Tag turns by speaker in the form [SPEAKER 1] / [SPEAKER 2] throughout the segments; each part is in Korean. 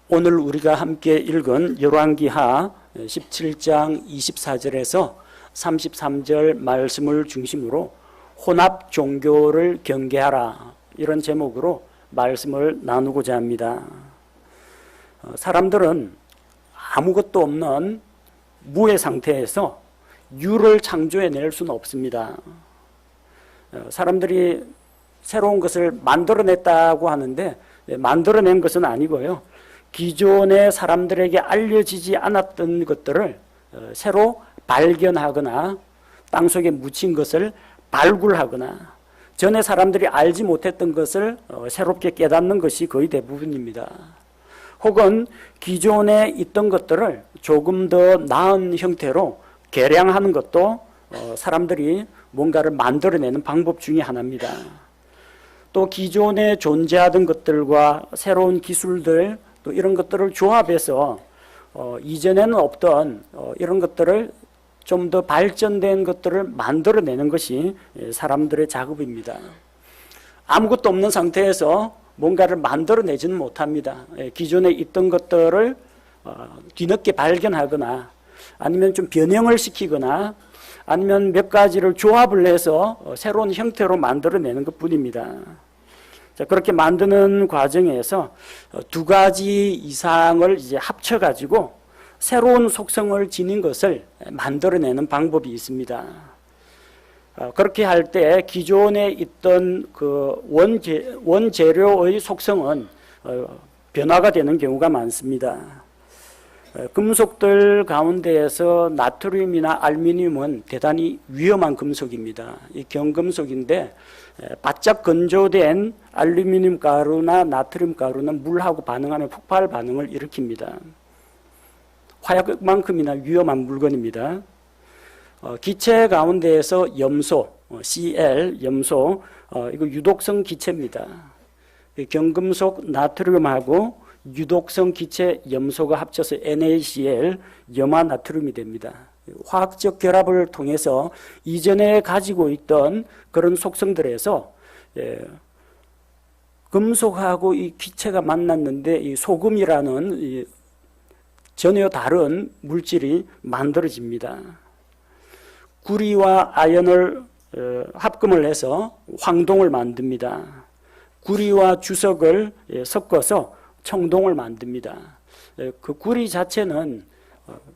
[SPEAKER 1] 오늘 우리가 함께 읽은 열왕기하 17장 24절에서 33절 말씀을 중심으로 혼합 종교를 경계하라, 이런 제목으로 말씀을 나누고자 합니다. 사람들은 아무것도 없는 무의 상태에서 유를 창조해낼 수는 없습니다. 사람들이 새로운 것을 만들어냈다고 하는데 만들어낸 것은 아니고요, 기존의 사람들에게 알려지지 않았던 것들을 새로 발견하거나 땅속에 묻힌 것을 발굴하거나 전에 사람들이 알지 못했던 것을 새롭게 깨닫는 것이 거의 대부분입니다. 혹은 기존에 있던 것들을 조금 더 나은 형태로 개량하는 것도 사람들이 뭔가를 만들어내는 방법 중에 하나입니다. 또 기존에 존재하던 것들과 새로운 기술들, 또 이런 것들을 조합해서 이전에는 없던 이런 것들을 좀 더 발전된 것들을 만들어내는 것이 사람들의 작업입니다. 아무것도 없는 상태에서 뭔가를 만들어내지는 못합니다. 기존에 있던 것들을 뒤늦게 발견하거나 아니면 좀 변형을 시키거나 아니면 몇 가지를 조합을 해서 새로운 형태로 만들어내는 것 뿐입니다. 자, 그렇게 만드는 과정에서 두 가지 이상을 이제 합쳐가지고 새로운 속성을 지닌 것을 만들어내는 방법이 있습니다. 그렇게 할 때 기존에 있던 그 원재료의 속성은 변화가 되는 경우가 많습니다. 금속들 가운데에서 나트륨이나 알루미늄은 대단히 위험한 금속입니다. 이 경금속인데 바짝 건조된 알루미늄 가루나 나트륨 가루는 물하고 반응하면 폭발 반응을 일으킵니다. 화약만큼이나 위험한 물건입니다. 기체 가운데에서 염소, Cl, 염소, 이거 유독성 기체입니다. 경금속 나트륨하고 유독성 기체 염소가 합쳐서 NaCl, 염화나트륨이 됩니다. 화학적 결합을 통해서 이전에 가지고 있던 그런 속성들에서 금속하고 이 기체가 만났는데 이 소금이라는 이 전혀 다른 물질이 만들어집니다. 구리와 아연을 합금을 해서 황동을 만듭니다. 구리와 주석을 섞어서 청동을 만듭니다. 그 구리 자체는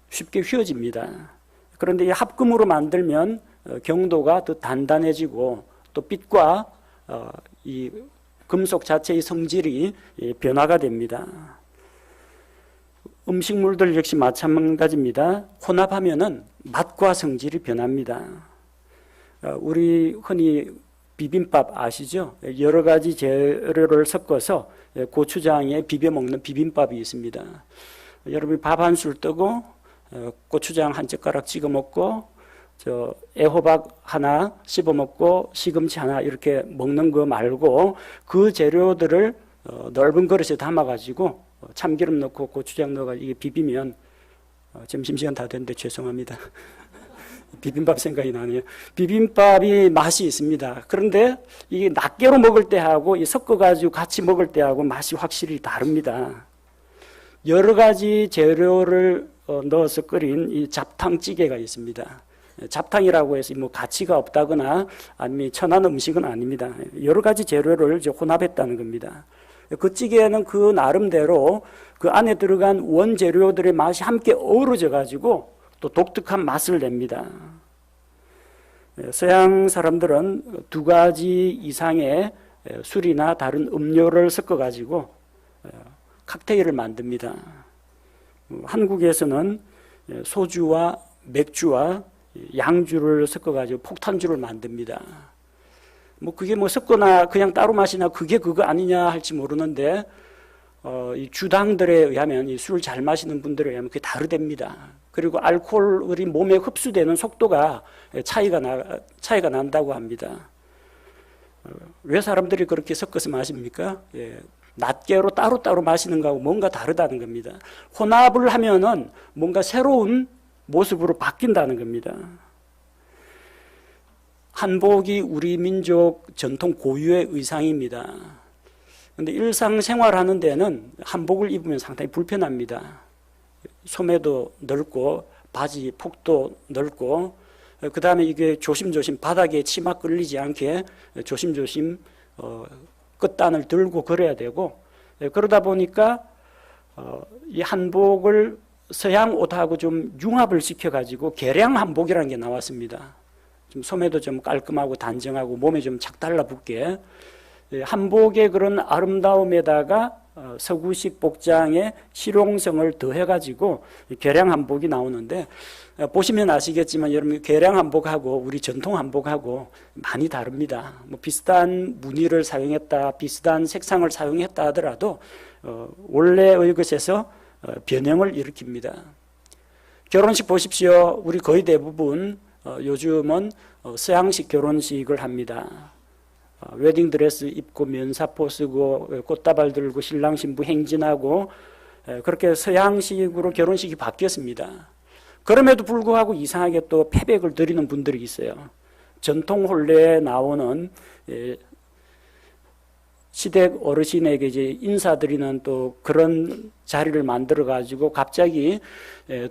[SPEAKER 1] 쉽게 휘어집니다. 그런데 이 합금으로 만들면 경도가 더 단단해지고 또 빛과 이 금속 자체의 성질이 변화가 됩니다. 음식물들 역시 마찬가지입니다. 혼합하면은 맛과 성질이 변합니다. 우리 흔히 비빔밥 아시죠? 여러 가지 재료를 섞어서 고추장에 비벼 먹는 비빔밥이 있습니다. 여러분이 밥 한 술 뜨고 고추장 한 젓가락 찍어 먹고 애호박 하나 씹어 먹고 시금치 하나 이렇게 먹는 거 말고 그 재료들을 넓은 그릇에 담아 가지고 참기름 넣고 고추장 넣어가지고 이게 비비면 점심시간 다 됐는데 죄송합니다. 비빔밥 생각이 나네요. 비빔밥이 맛이 있습니다. 그런데 이게 낱개로 먹을 때하고 섞어가지고 같이 먹을 때하고 맛이 확실히 다릅니다. 여러 가지 재료를 넣어서 끓인 이 잡탕찌개가 있습니다. 잡탕이라고 해서 뭐 가치가 없다거나 아니면 천한 음식은 아닙니다. 여러 가지 재료를 이제 혼합했다는 겁니다. 그 찌개는 그 나름대로 그 안에 들어간 원재료들의 맛이 함께 어우러져 가지고 또 독특한 맛을 냅니다. 서양 사람들은 두 가지 이상의 술이나 다른 음료를 섞어 가지고 칵테일을 만듭니다. 한국에서는 소주와 맥주와 양주를 섞어 가지고 폭탄주를 만듭니다. 그게 섞거나 그냥 따로 마시나 그게 그거 아니냐 할지 모르는데 이 주당들에 의하면 이 술 잘 마시는 분들에 의하면 그게 다르답니다. 그리고 알코올이 몸에 흡수되는 속도가 차이가 난다고 합니다. 왜 사람들이 그렇게 섞어서 마십니까? 낱개로 따로따로 마시는 거하고 뭔가 다르다는 겁니다. 혼합을 하면은 뭔가 새로운 모습으로 바뀐다는 겁니다. 한복이 우리 민족 전통 고유의 의상입니다. 근데 일상생활 하는 데는 한복을 입으면 상당히 불편합니다. 소매도 넓고 바지 폭도 넓고, 그 다음에 이게 조심조심 바닥에 치마 끌리지 않게 조심조심 끝단을 들고 걸어야 되고, 그러다 보니까 이 한복을 서양 옷하고 좀 융합을 시켜가지고 개량 한복이라는 게 나왔습니다. 좀 소매도 좀 깔끔하고 단정하고 몸에 좀 착 달라붙게, 한복의 그런 아름다움에다가 서구식 복장의 실용성을 더해가지고 개량 한복이 나오는데, 보시면 아시겠지만 여러분, 개량 한복하고 우리 전통 한복하고 많이 다릅니다. 뭐 비슷한 무늬를 사용했다, 비슷한 색상을 사용했다 하더라도 원래의 것에서 변형을 일으킵니다. 결혼식 보십시오. 우리 거의 대부분 요즘은 서양식 결혼식을 합니다. 웨딩드레스 입고 면사포 쓰고 꽃다발 들고 신랑 신부 행진하고, 그렇게 서양식으로 결혼식이 바뀌었습니다. 그럼에도 불구하고 이상하게 또 패백을 드리는 분들이 있어요. 전통 혼례에 나오는 시댁 어르신에게 이제 인사드리는 또 그런 자리를 만들어 가지고 갑자기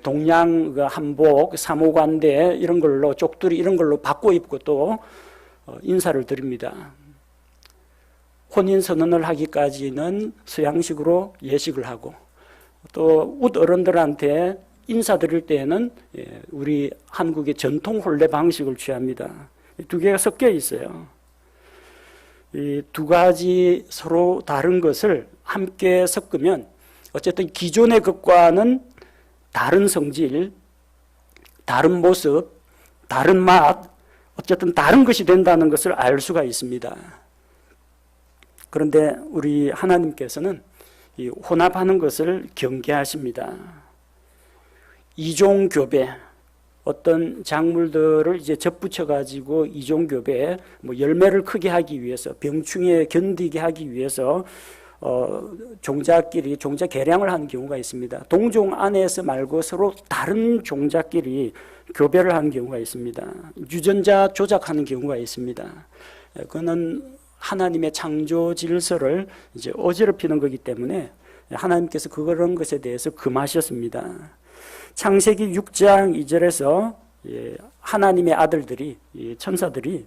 [SPEAKER 1] 동양 한복, 사무관대 이런 걸로, 쪽두리 이런 걸로 바꿔 입고 또 인사를 드립니다. 혼인 선언을 하기까지는 서양식으로 예식을 하고, 또 웃 어른들한테 인사드릴 때에는 우리 한국의 전통 혼례 방식을 취합니다. 두 개가 섞여 있어요. 이 두 가지 서로 다른 것을 함께 섞으면 어쨌든 기존의 것과는 다른 성질, 다른 모습, 다른 맛, 어쨌든 다른 것이 된다는 것을 알 수가 있습니다. 그런데 우리 하나님께서는 이 혼합하는 것을 경계하십니다. 이종교배, 어떤 작물들을 이제 접붙여 가지고 이종교배, 뭐 열매를 크게 하기 위해서, 병충해 견디게 하기 위해서 종자끼리 종자 개량을 하는 경우가 있습니다. 동종 안에서 말고 서로 다른 종자끼리 교배를 하는 경우가 있습니다. 유전자 조작하는 경우가 있습니다. 그거는 하나님의 창조 질서를 이제 어지럽히는 거기 때문에 하나님께서 그런 것에 대해서 금하셨습니다. 창세기 6장 2절에서 하나님의 아들들이, 천사들이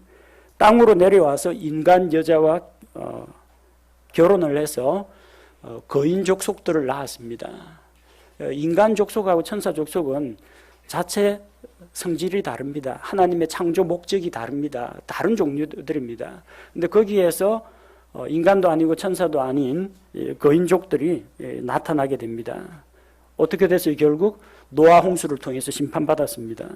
[SPEAKER 1] 땅으로 내려와서 인간 여자와 결혼을 해서 거인 족속들을 낳았습니다. 인간 족속하고 천사 족속은 자체 성질이 다릅니다. 하나님의 창조 목적이 다릅니다. 다른 종류들입니다. 근데 거기에서 인간도 아니고 천사도 아닌 거인족들이 나타나게 됩니다. 어떻게 됐어요? 결국 노아 홍수를 통해서 심판받았습니다.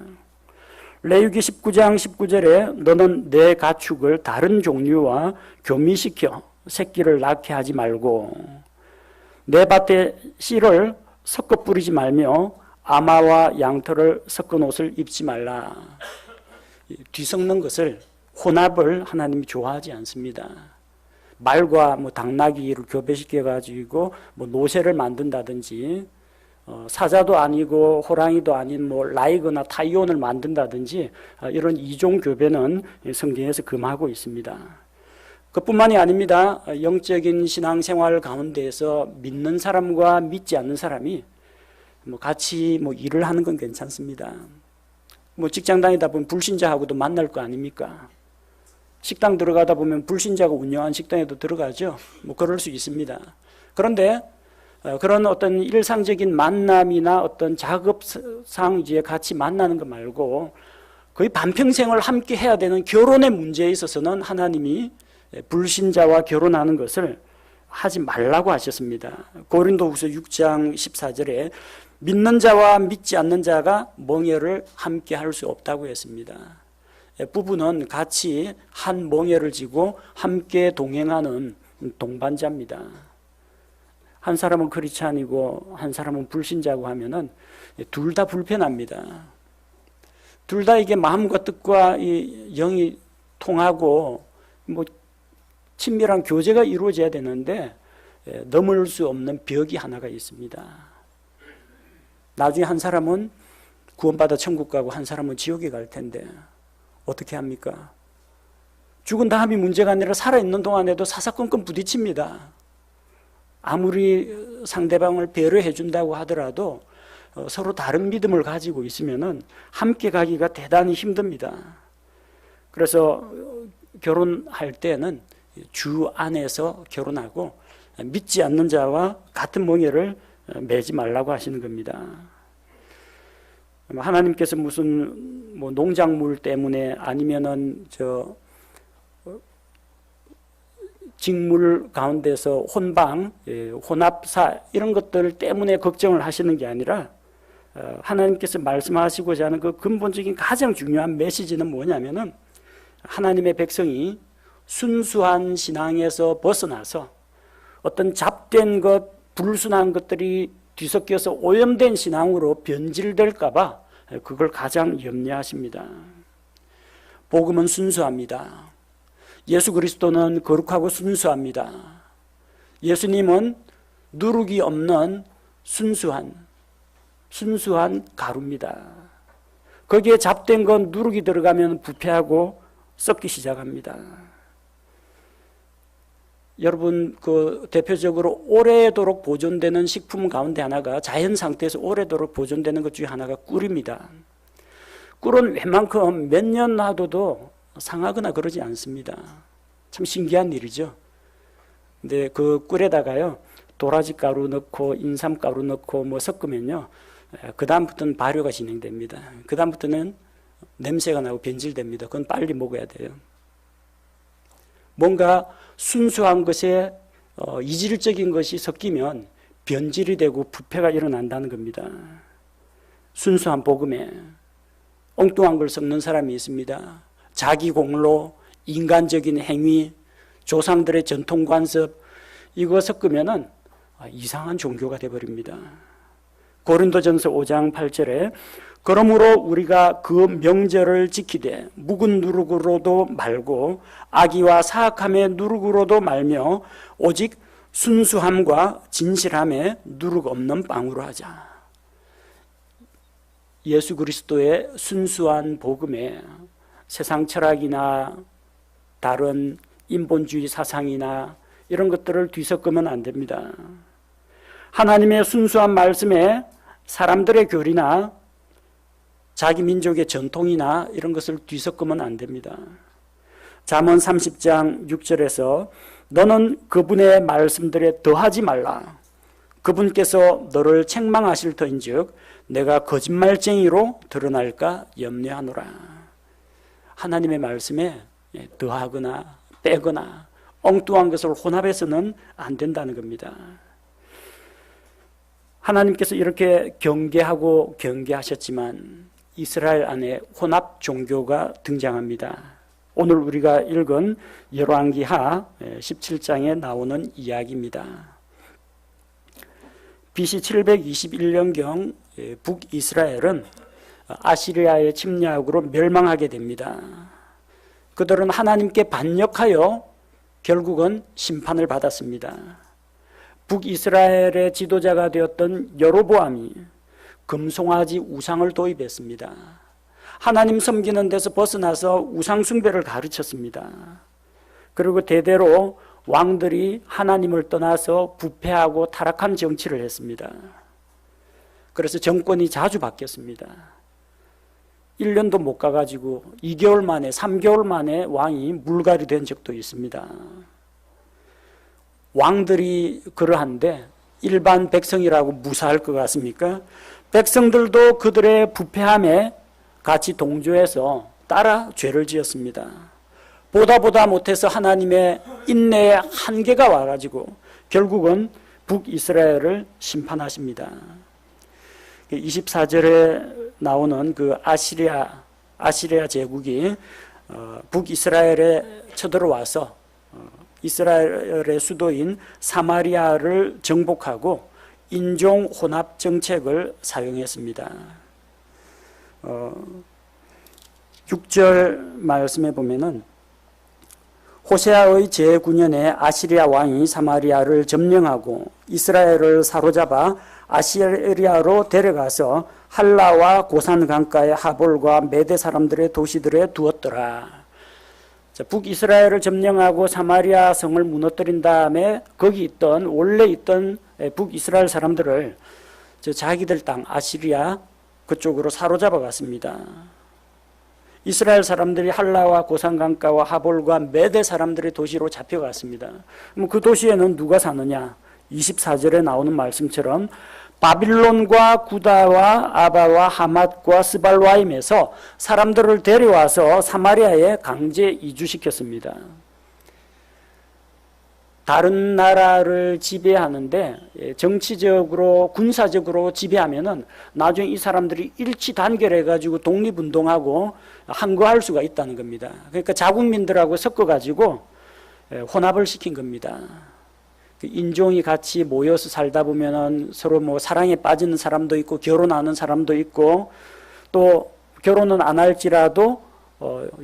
[SPEAKER 1] 레위기 19장 19절에 너는 내 가축을 다른 종류와 교미시켜 새끼를 낳게 하지 말고 내 밭에 씨를 섞어 뿌리지 말며 아마와 양털을 섞은 옷을 입지 말라. 뒤섞는 것을, 혼합을 하나님이 좋아하지 않습니다. 말과 뭐 당나귀를 교배시켜 가지고 뭐 노새를 만든다든지, 사자도 아니고 호랑이도 아닌 뭐 라이거나 타이온을 만든다든지, 이런 이종 교배는 성경에서 금하고 있습니다. 그뿐만이 아닙니다. 영적인 신앙생활 가운데에서 믿는 사람과 믿지 않는 사람이 뭐 같이 뭐 일을 하는 건 괜찮습니다. 뭐 직장 다니다 보면 불신자하고도 만날 거 아닙니까? 식당 들어가다 보면 불신자가 운영한 식당에도 들어가죠. 뭐 그럴 수 있습니다. 그런데 그런 어떤 일상적인 만남이나 어떤 작업상 이제 같이 만나는 거 말고 거의 반평생을 함께 해야 되는 결혼의 문제에 있어서는 하나님이 불신자와 결혼하는 것을 하지 말라고 하셨습니다. 고린도후서 6장 14절에 믿는 자와 믿지 않는 자가 멍에를 함께 할 수 없다고 했습니다. 부부는 같이 한 멍에를 지고 함께 동행하는 동반자입니다. 한 사람은 크리스찬이고 한 사람은 불신자고 하면은 둘 다 불편합니다. 둘 다 이게 마음과 뜻과 이 영이 통하고 뭐 친밀한 교제가 이루어져야 되는데 넘을 수 없는 벽이 하나가 있습니다. 나중에 한 사람은 구원받아 천국 가고 한 사람은 지옥에 갈 텐데 어떻게 합니까? 죽은 다음이 문제가 아니라 살아있는 동안에도 사사건건 부딪힙니다. 아무리 상대방을 배려해 준다고 하더라도 서로 다른 믿음을 가지고 있으면은 함께 가기가 대단히 힘듭니다. 그래서 결혼할 때는 주 안에서 결혼하고 믿지 않는 자와 같은 멍에를 매지 말라고 하시는 겁니다. 하나님께서 무슨 농작물 때문에 아니면은 직물 가운데서 혼방, 혼합사 이런 것들 때문에 걱정을 하시는 게 아니라 하나님께서 말씀하시고자 하는 그 근본적인 가장 중요한 메시지는 뭐냐면은 하나님의 백성이 순수한 신앙에서 벗어나서 어떤 잡된 것, 불순한 것들이 뒤섞여서 오염된 신앙으로 변질될까 봐 그걸 가장 염려하십니다. 복음은 순수합니다. 예수 그리스도는 거룩하고 순수합니다. 예수님은 누룩이 없는 순수한 가루입니다. 거기에 잡된 건 누룩이 들어가면 부패하고 썩기 시작합니다. 여러분, 대표적으로 오래도록 보존되는 식품 가운데 하나가, 자연 상태에서 오래도록 보존되는 것 중에 하나가 꿀입니다. 꿀은 웬만큼 몇 년 놔둬도 상하거나 그러지 않습니다. 참 신기한 일이죠. 근데 그 꿀에다가요, 도라지 가루 넣고 인삼 가루 넣고 섞으면요, 그 다음부터는 발효가 진행됩니다. 그 다음부터는 냄새가 나고 변질됩니다. 그건 빨리 먹어야 돼요. 뭔가 순수한 것에 이질적인 것이 섞이면 변질이 되고 부패가 일어난다는 겁니다. 순수한 복음에 엉뚱한 걸 섞는 사람이 있습니다. 자기 공로, 인간적인 행위, 조상들의 전통 관습, 이거 섞으면은 이상한 종교가 되어버립니다. 고린도전서 5장 8절에 그러므로 우리가 그 명절을 지키되 묵은 누룩으로도 말고 악의와 사악함의 누룩으로도 말며 오직 순수함과 진실함에 누룩 없는 빵으로 하자. 예수 그리스도의 순수한 복음에 세상 철학이나 다른 인본주의 사상이나 이런 것들을 뒤섞으면 안 됩니다. 하나님의 순수한 말씀에 사람들의 교리나 자기 민족의 전통이나 이런 것을 뒤섞으면 안 됩니다. 잠언 30장 6절에서 너는 그분의 말씀들에 더하지 말라. 그분께서 너를 책망하실 터인즉 내가 거짓말쟁이로 드러날까 염려하노라. 하나님의 말씀에 더하거나 빼거나 엉뚱한 것을 혼합해서는 안 된다는 겁니다. 하나님께서 이렇게 경계하고 경계하셨지만 이스라엘 안에 혼합 종교가 등장합니다. 오늘 우리가 읽은 열왕기하 17장에 나오는 이야기입니다. BC 721년경 북이스라엘은 아시리아의 침략으로 멸망하게 됩니다. 그들은 하나님께 반역하여 결국은 심판을 받았습니다. 북이스라엘의 지도자가 되었던 여로보암이 금송아지 우상을 도입했습니다. 하나님 섬기는 데서 벗어나서 우상 숭배를 가르쳤습니다. 그리고 대대로 왕들이 하나님을 떠나서 부패하고 타락한 정치를 했습니다. 그래서 정권이 자주 바뀌었습니다. 1년도 못 가가지고 2개월 만에 3개월 만에 왕이 물갈이 된 적도 있습니다. 왕들이 그러한데 일반 백성이라고 무사할 것 같습니까? 백성들도 그들의 부패함에 같이 동조해서 따라 죄를 지었습니다. 보다 못해서 하나님의 인내의 한계가 와가지고 결국은 북이스라엘을 심판하십니다. 24절에 나오는 그 아시리아 제국이 북이스라엘에 쳐들어와서 이스라엘의 수도인 사마리아를 정복하고 인종 혼합 정책을 사용했습니다. 6절 말씀에 보면은 호세아의 제9년에 아시리아 왕이 사마리아를 점령하고 이스라엘을 사로잡아 아시리아로 데려가서 할라와 고산 강가의 하볼과 메대 사람들의 도시들에 두었더라. 자, 북이스라엘을 점령하고 사마리아 성을 무너뜨린 다음에 거기 있던 원래 있던 북이스라엘 사람들을 자기들 땅 아시리아 그쪽으로 사로잡아 갔습니다. 이스라엘 사람들이 할라와 고산강가와 하볼과 메대 사람들의 도시로 잡혀갔습니다. 그럼 그 도시에는 누가 사느냐? 24절에 나오는 말씀처럼 바빌론과 구다와 아바와 하맛과 스발와임에서 사람들을 데려와서 사마리아에 강제 이주시켰습니다. 다른 나라를 지배하는데 정치적으로 군사적으로 지배하면은 나중에 이 사람들이 일치 단결해 가지고 독립운동하고 항거할 수가 있다는 겁니다. 그러니까 자국민들하고 섞어 가지고 혼합을 시킨 겁니다. 인종이 같이 모여서 살다 보면은 서로 뭐 사랑에 빠지는 사람도 있고 결혼하는 사람도 있고 또 결혼은 안 할지라도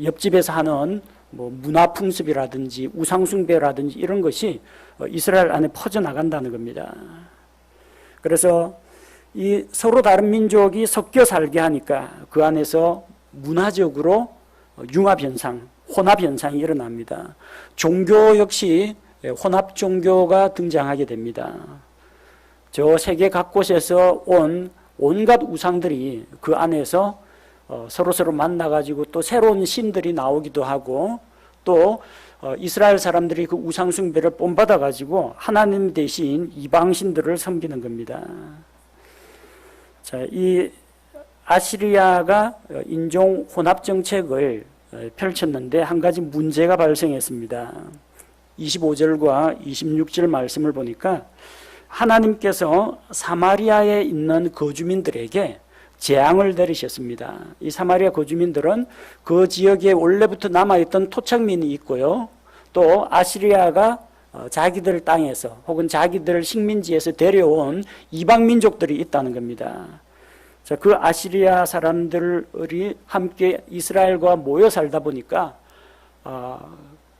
[SPEAKER 1] 옆집에서 하는 뭐 문화 풍습이라든지 우상 숭배라든지 이런 것이 이스라엘 안에 퍼져나간다는 겁니다. 그래서 이 서로 다른 민족이 섞여 살게 하니까 그 안에서 문화적으로 융합 현상, 혼합 현상이 일어납니다. 종교 역시 혼합 종교가 등장하게 됩니다. 저 세계 각곳에서 온 온갖 우상들이 그 안에서 서로 만나가지고 또 새로운 신들이 나오기도 하고 또 이스라엘 사람들이 그 우상 숭배를 본받아가지고 하나님 대신 이방신들을 섬기는 겁니다. 자, 이 아시리아가 인종 혼합 정책을 펼쳤는데 한 가지 문제가 발생했습니다. 25절과 26절 말씀을 보니까 하나님께서 사마리아에 있는 거주민들에게 재앙을 내리셨습니다. 이 사마리아 거주민들은 그 지역에 원래부터 남아있던 토착민이 있고요. 또 아시리아가 자기들 땅에서 혹은 자기들 식민지에서 데려온 이방 민족들이 있다는 겁니다. 자, 그 아시리아 사람들이 함께 이스라엘과 모여 살다 보니까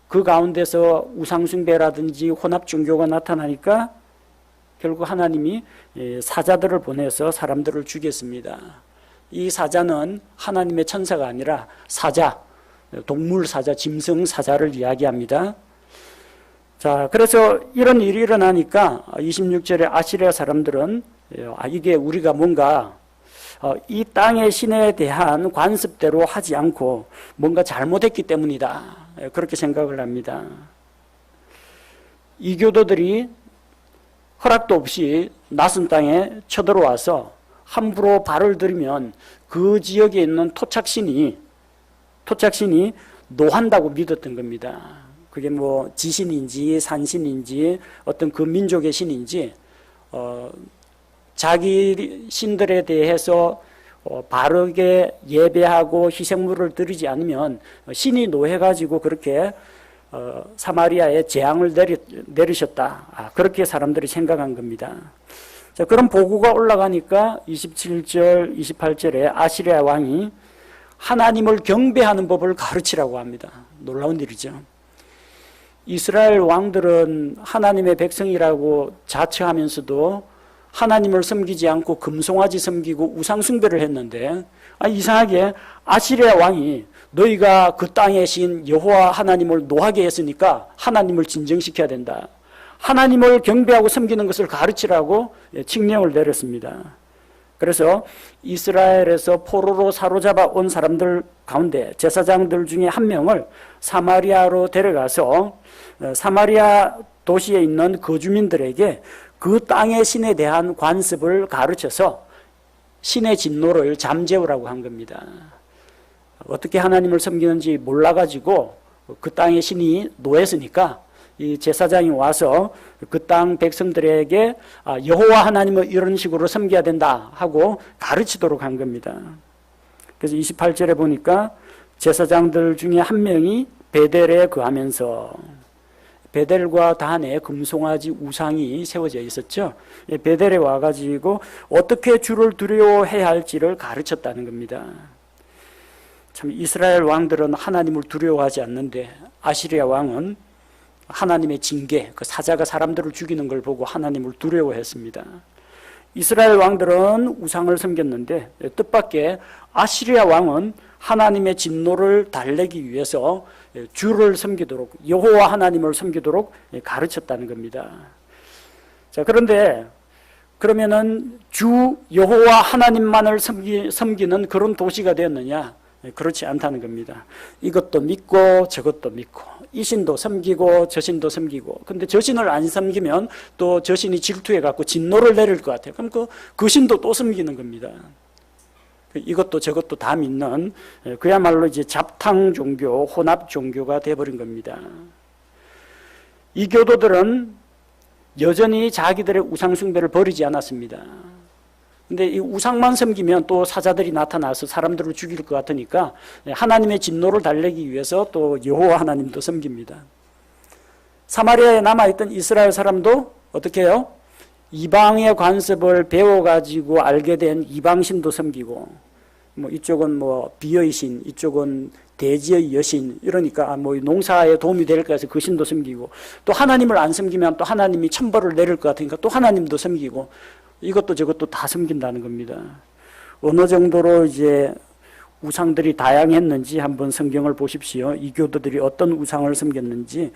[SPEAKER 1] 그 가운데서 우상숭배라든지 혼합 종교가 나타나니까 결국 하나님이 사자들을 보내서 사람들을 죽였습니다. 이 사자는 하나님의 천사가 아니라 사자, 동물 사자, 짐승 사자를 이야기합니다. 자, 그래서 이런 일이 일어나니까 26절에 아시리아 사람들은 이게 우리가 뭔가 이 땅의 신에 대한 관습대로 하지 않고 뭔가 잘못했기 때문이다. 그렇게 생각을 합니다. 이교도들이 허락도 없이 낯선 땅에 쳐들어와서 함부로 발을 들이면 그 지역에 있는 토착신이 노한다고 믿었던 겁니다. 그게 뭐 지신인지 산신인지 어떤 그 민족의 신인지 자기 신들에 대해서 바르게 예배하고 희생물을 드리지 않으면 신이 노해가지고 그렇게 사마리아에 재앙을 내리셨다. 그렇게 사람들이 생각한 겁니다. 자, 그런 보고가 올라가니까 27절, 28절에 아시리아 왕이 하나님을 경배하는 법을 가르치라고 합니다. 놀라운 일이죠. 이스라엘 왕들은 하나님의 백성이라고 자처하면서도 하나님을 섬기지 않고 금송아지 섬기고 우상 숭배를 했는데 이상하게 아시리아 왕이 너희가 그 땅의 신 여호와 하나님을 노하게 했으니까 하나님을 진정시켜야 된다. 하나님을 경배하고 섬기는 것을 가르치라고 칙령을 내렸습니다. 그래서 이스라엘에서 포로로 사로잡아 온 사람들 가운데 제사장들 중에 한 명을 사마리아로 데려가서 사마리아 도시에 있는 거주민들에게 그 땅의 신에 대한 관습을 가르쳐서 신의 진노를 잠재우라고 한 겁니다. 어떻게 하나님을 섬기는지 몰라가지고 그 땅의 신이 노했으니까 이 제사장이 와서 그 땅 백성들에게 여호와 하나님을 이런 식으로 섬겨야 된다 하고 가르치도록 한 겁니다. 그래서 28절에 보니까 제사장들 중에 한 명이 베델에 거하면서 베델과 단에 금송아지 우상이 세워져 있었죠. 베델에 와가지고 어떻게 주를 두려워해야 할지를 가르쳤다는 겁니다. 참 이스라엘 왕들은 하나님을 두려워하지 않는데 아시리아 왕은 하나님의 징계, 그 사자가 사람들을 죽이는 걸 보고 하나님을 두려워했습니다. 이스라엘 왕들은 우상을 섬겼는데 뜻밖의 아시리아 왕은 하나님의 진노를 달래기 위해서 주를 섬기도록, 여호와 하나님을 섬기도록 가르쳤다는 겁니다. 자, 그런데 그러면은 주 여호와 하나님만을 섬기는 그런 도시가 되었느냐? 그렇지 않다는 겁니다. 이것도 믿고 저것도 믿고, 이 신도 섬기고 저 신도 섬기고, 근데 저 신을 안 섬기면 또 저 신이 질투해 갖고 진노를 내릴 것 같아요. 그럼 그 신도 또 섬기는 겁니다. 이것도 저것도 다 믿는, 그야말로 이제 잡탕 종교, 혼합 종교가 되어버린 겁니다. 이 교도들은 여전히 자기들의 우상숭배를 버리지 않았습니다. 근데 이 우상만 섬기면 또 사자들이 나타나서 사람들을 죽일 것 같으니까 하나님의 진노를 달래기 위해서 또 여호와 하나님도 섬깁니다. 사마리아에 남아있던 이스라엘 사람도 어떻게 해요? 이방의 관습을 배워가지고 알게 된 이방신도 섬기고, 뭐 이쪽은 뭐 비의 신, 이쪽은 대지의 여신, 이러니까 뭐 농사에 도움이 될 것 같아서 그 신도 섬기고, 또 하나님을 안 섬기면 또 하나님이 천벌을 내릴 것 같으니까 또 하나님도 섬기고, 이것도 저것도 다 섬긴다는 겁니다. 어느 정도로 이제 우상들이 다양했는지 한번 성경을 보십시오. 이 교도들이 어떤 우상을 섬겼는지.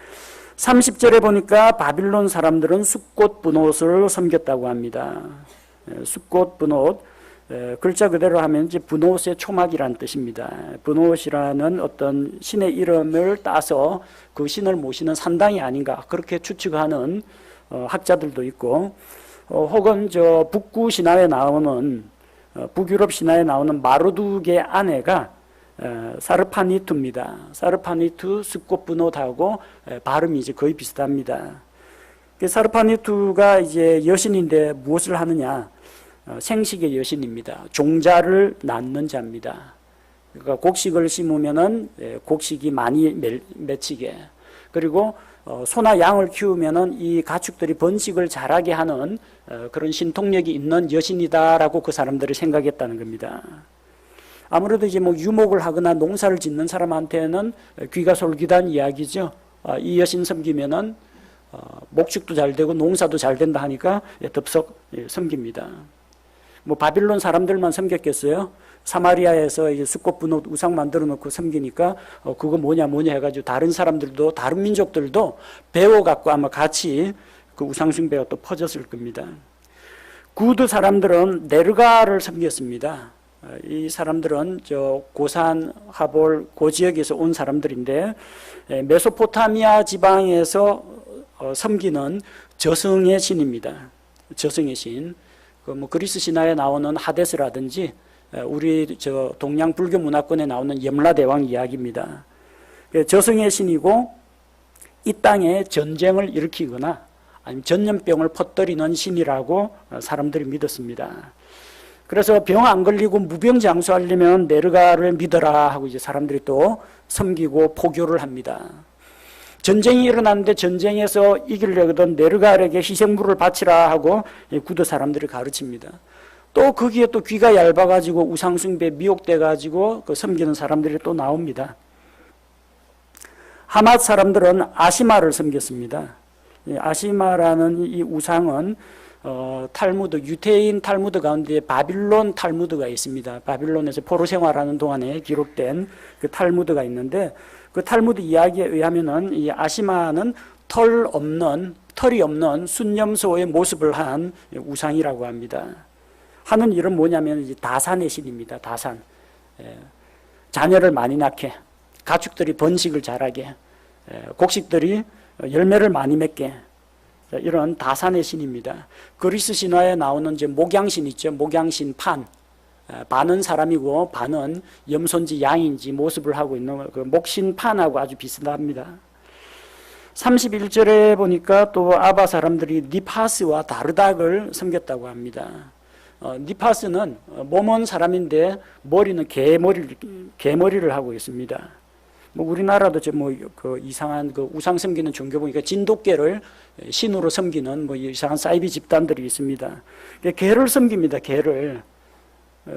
[SPEAKER 1] 30절에 보니까 바빌론 사람들은 숫꽃 분옷을 섬겼다고 합니다. 숫꽃 분옷, 글자 그대로 하면 이제 분옷의 초막이라는 뜻입니다. 분옷이라는 어떤 신의 이름을 따서 그 신을 모시는 산당이 아닌가, 그렇게 추측하는 학자들도 있고, 혹은 저 북구 신화에 나오는, 북유럽 신화에 나오는 마르둑의 아내가 사르파니투입니다. 사르파니투, 숫꽃 분옷하고 발음이 이제 거의 비슷합니다. 사르파니투가 이제 여신인데 무엇을 하느냐? 생식의 여신입니다. 종자를 낳는 자입니다. 그러니까 곡식을 심으면은 곡식이 많이 맺히게, 그리고 소나 양을 키우면은 이 가축들이 번식을 잘하게 하는 그런 신통력이 있는 여신이다라고 그 사람들이 생각했다는 겁니다. 아무래도 이제 뭐 유목을 하거나 농사를 짓는 사람한테는 귀가 솔깃한 이야기죠. 이 여신 섬기면은 목축도 잘 되고 농사도 잘 된다 하니까 덥석 섬깁니다. 뭐 바빌론 사람들만 섬겼겠어요? 사마리아에서 이제 숫꽃 분옷 우상 만들어 놓고 섬기니까 그거 뭐냐 해가지고 다른 사람들도, 다른 민족들도 배워갖고 아마 같이 그 우상숭배가 또 퍼졌을 겁니다. 구드 사람들은 네르가를 섬겼습니다. 이 사람들은 저 고산, 하볼, 그 지역에서 온 사람들인데, 메소포타미아 지방에서 섬기는 저승의 신입니다. 저승의 신. 그 뭐 그리스 신화에 나오는 하데스라든지, 우리 저 동양 불교 문화권에 나오는 염라대왕 이야기입니다. 저승의 신이고, 이 땅에 전쟁을 일으키거나 아니면 전염병을 퍼뜨리는 신이라고 사람들이 믿었습니다. 그래서 병 안 걸리고 무병장수하려면 네르가를 믿어라 하고 이제 사람들이 또 섬기고 포교를 합니다. 전쟁이 일어났는데 전쟁에서 이기려거든 네르가에게 희생물을 바치라 하고 구드 사람들이 가르칩니다. 또 거기에 또 귀가 얇아가지고 우상숭배 미혹돼가지고 그 섬기는 사람들이 또 나옵니다. 하맛 사람들은 아시마를 섬겼습니다. 아시마라는 이 우상은 탈무드, 유태인 탈무드 가운데 바빌론 탈무드가 있습니다. 바빌론에서 포로 생활하는 동안에 기록된 그 탈무드가 있는데, 그 탈무드 이야기에 의하면은 이 아시마는 털이 없는 순념소의 모습을 한 우상이라고 합니다. 하는 일은 뭐냐면 이제 다산의 신입니다. 다산. 자녀를 많이 낳게, 가축들이 번식을 잘하게, 곡식들이 열매를 많이 맺게, 이런 다산의 신입니다. 그리스 신화에 나오는 이제 목양신 있죠. 목양신 판. 반은 사람이고 반은 염소인지 양인지 모습을 하고 있는 그 목신판하고 아주 비슷합니다. 31절에 보니까 또 아바 사람들이 니파스와 다르닥을 섬겼다고 합니다. 니파스는 몸은 사람인데 머리는 개머리를 하고 있습니다. 뭐 우리나라도 그 이상한 그 우상 섬기는 종교 보니까 진돗개를 신으로 섬기는 뭐 이상한 사이비 집단들이 있습니다. 개를 섬깁니다.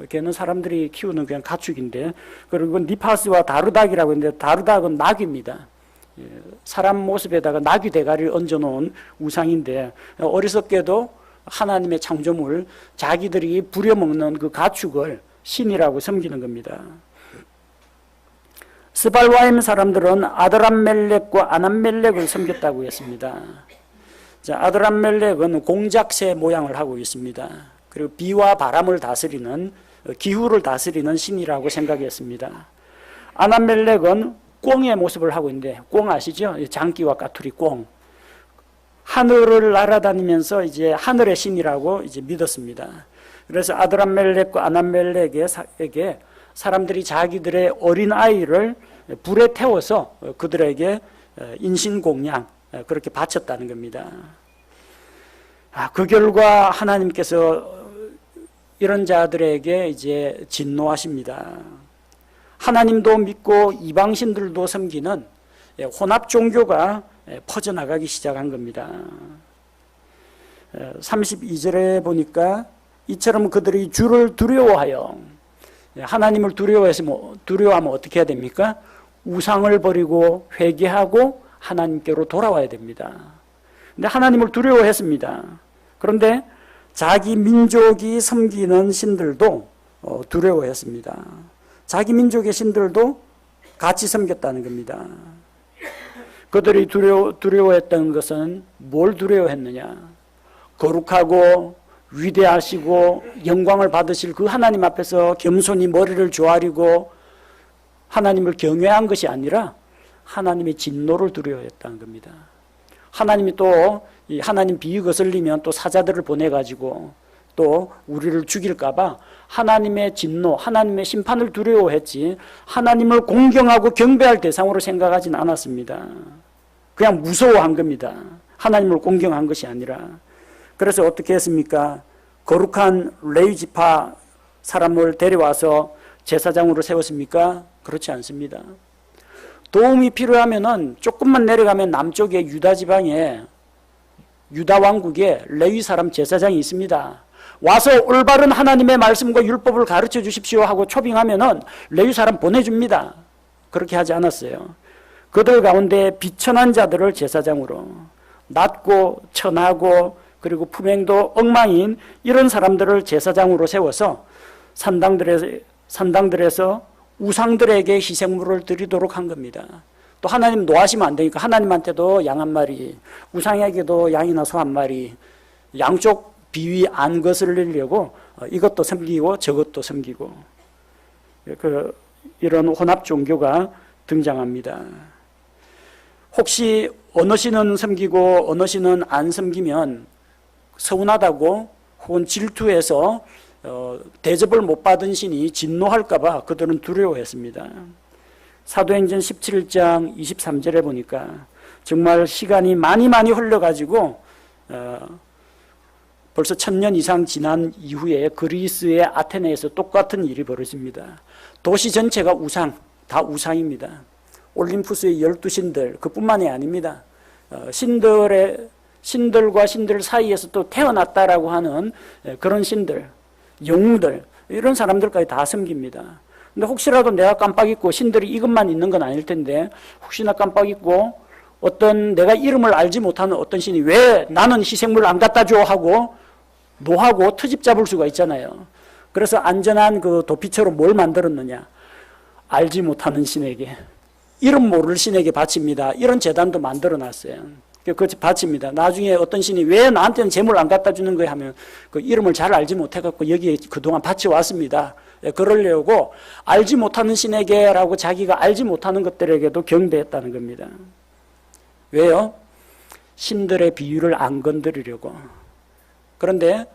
[SPEAKER 1] 개는 사람들이 키우는 그냥 가축인데, 그리고 니파스와 다르닥이라고 했는데 다르닥은 낙입니다. 사람 모습에다가 낙이 대가리를 얹어놓은 우상인데, 어리석게도 하나님의 창조물, 자기들이 부려먹는 그 가축을 신이라고 섬기는 겁니다. 스발와임 사람들은 아드람멜렉과 아남멜렉을 섬겼다고 했습니다. 자, 아드람멜렉은 공작새 모양을 하고 있습니다. 그리고 비와 바람을 다스리는, 기후를 다스리는 신이라고 생각했습니다. 아남멜렉은 꿩의 모습을 하고 있는데, 꿩 아시죠? 장기와 까투리 꿩. 하늘을 날아다니면서 이제 하늘의 신이라고 이제 믿었습니다. 그래서 아드람멜렉과 아남멜렉에게 사람들이 자기들의 어린 아이를 불에 태워서 그들에게 인신공양 그렇게 바쳤다는 겁니다. 그 결과 하나님께서 이런 자들에게 이제 진노하십니다. 하나님도 믿고 이방신들도 섬기는 혼합 종교가 퍼져나가기 시작한 겁니다. 32절에 보니까 이처럼 그들이 주를 두려워하여, 하나님을 두려워하면 어떻게 해야 됩니까? 우상을 버리고 회개하고 하나님께로 돌아와야 됩니다. 근데 하나님을 두려워했습니다. 그런데 자기 민족이 섬기는 신들도 두려워했습니다. 자기 민족의 신들도 같이 섬겼다는 겁니다. 그들이 두려워했던 것은 뭘 두려워했느냐? 거룩하고 위대하시고 영광을 받으실 그 하나님 앞에서 겸손히 머리를 조아리고 하나님을 경외한 것이 아니라 하나님의 진노를 두려워했다는 겁니다. 하나님이 또 이 하나님 비유 거슬리면 또 사자들을 보내가지고 또 우리를 죽일까봐 하나님의 진노, 하나님의 심판을 두려워했지 하나님을 공경하고 경배할 대상으로 생각하진 않았습니다. 그냥 무서워한 겁니다. 하나님을 공경한 것이 아니라. 그래서 어떻게 했습니까? 거룩한 레위지파 사람을 데려와서 제사장으로 세웠습니까? 그렇지 않습니다. 도움이 필요하면은 조금만 내려가면 남쪽에 유다 지방에 유다 왕국에 레위 사람 제사장이 있습니다. 와서 올바른 하나님의 말씀과 율법을 가르쳐 주십시오 하고 초빙하면은 레위 사람 보내줍니다. 그렇게 하지 않았어요. 그들 가운데 비천한 자들을 제사장으로, 낮고 천하고 그리고 품행도 엉망인 이런 사람들을 제사장으로 세워서 산당들에서 우상들에게 희생물을 드리도록 한 겁니다. 또 하나님 노하시면 안 되니까 하나님한테도 양 한 마리, 우상에게도 양이나 소 한 마리, 양쪽 비위 안 거슬리려고 이것도 섬기고 저것도 섬기고 이런 혼합 종교가 등장합니다. 혹시 어느 신은 섬기고 어느 신은 안 섬기면 서운하다고 혹은 질투해서 대접을 못 받은 신이 진노할까 봐 그들은 두려워했습니다. 사도행전 17장 23절에 보니까 정말 시간이 많이 흘러가지고 벌써 1000년 이상 지난 이후에 그리스의 아테네에서 똑같은 일이 벌어집니다. 도시 전체가 다 우상입니다. 올림푸스의 12신들 그뿐만이 아닙니다. 신들과 신들 사이에서 또 태어났다라고 하는 그런 신들, 영웅들 이런 사람들까지 다 섬깁니다. 근데 혹시라도 내가 깜빡 잊고 신들이 이것만 있는 건 아닐 텐데 혹시나 깜빡 잊고 어떤 내가 이름을 알지 못하는 어떤 신이 왜 나는 희생물을 안 갖다 줘 하고 노하고 트집 잡을 수가 있잖아요. 그래서 안전한 그 도피처럼 뭘 만들었느냐? 알지 못하는 신에게, 이름 모를 신에게 바칩니다. 이런 재단도 만들어 놨어요. 그 바칩니다. 나중에 어떤 신이 왜 나한테는 재물 안 갖다 주는 거야 하면 그 이름을 잘 알지 못해갖고 여기에 그동안 바쳐왔습니다. 그러려고 알지 못하는 신에게라고 자기가 알지 못하는 것들에게도 경배했다는 겁니다. 왜요? 신들의 비유를 안 건드리려고. 그런데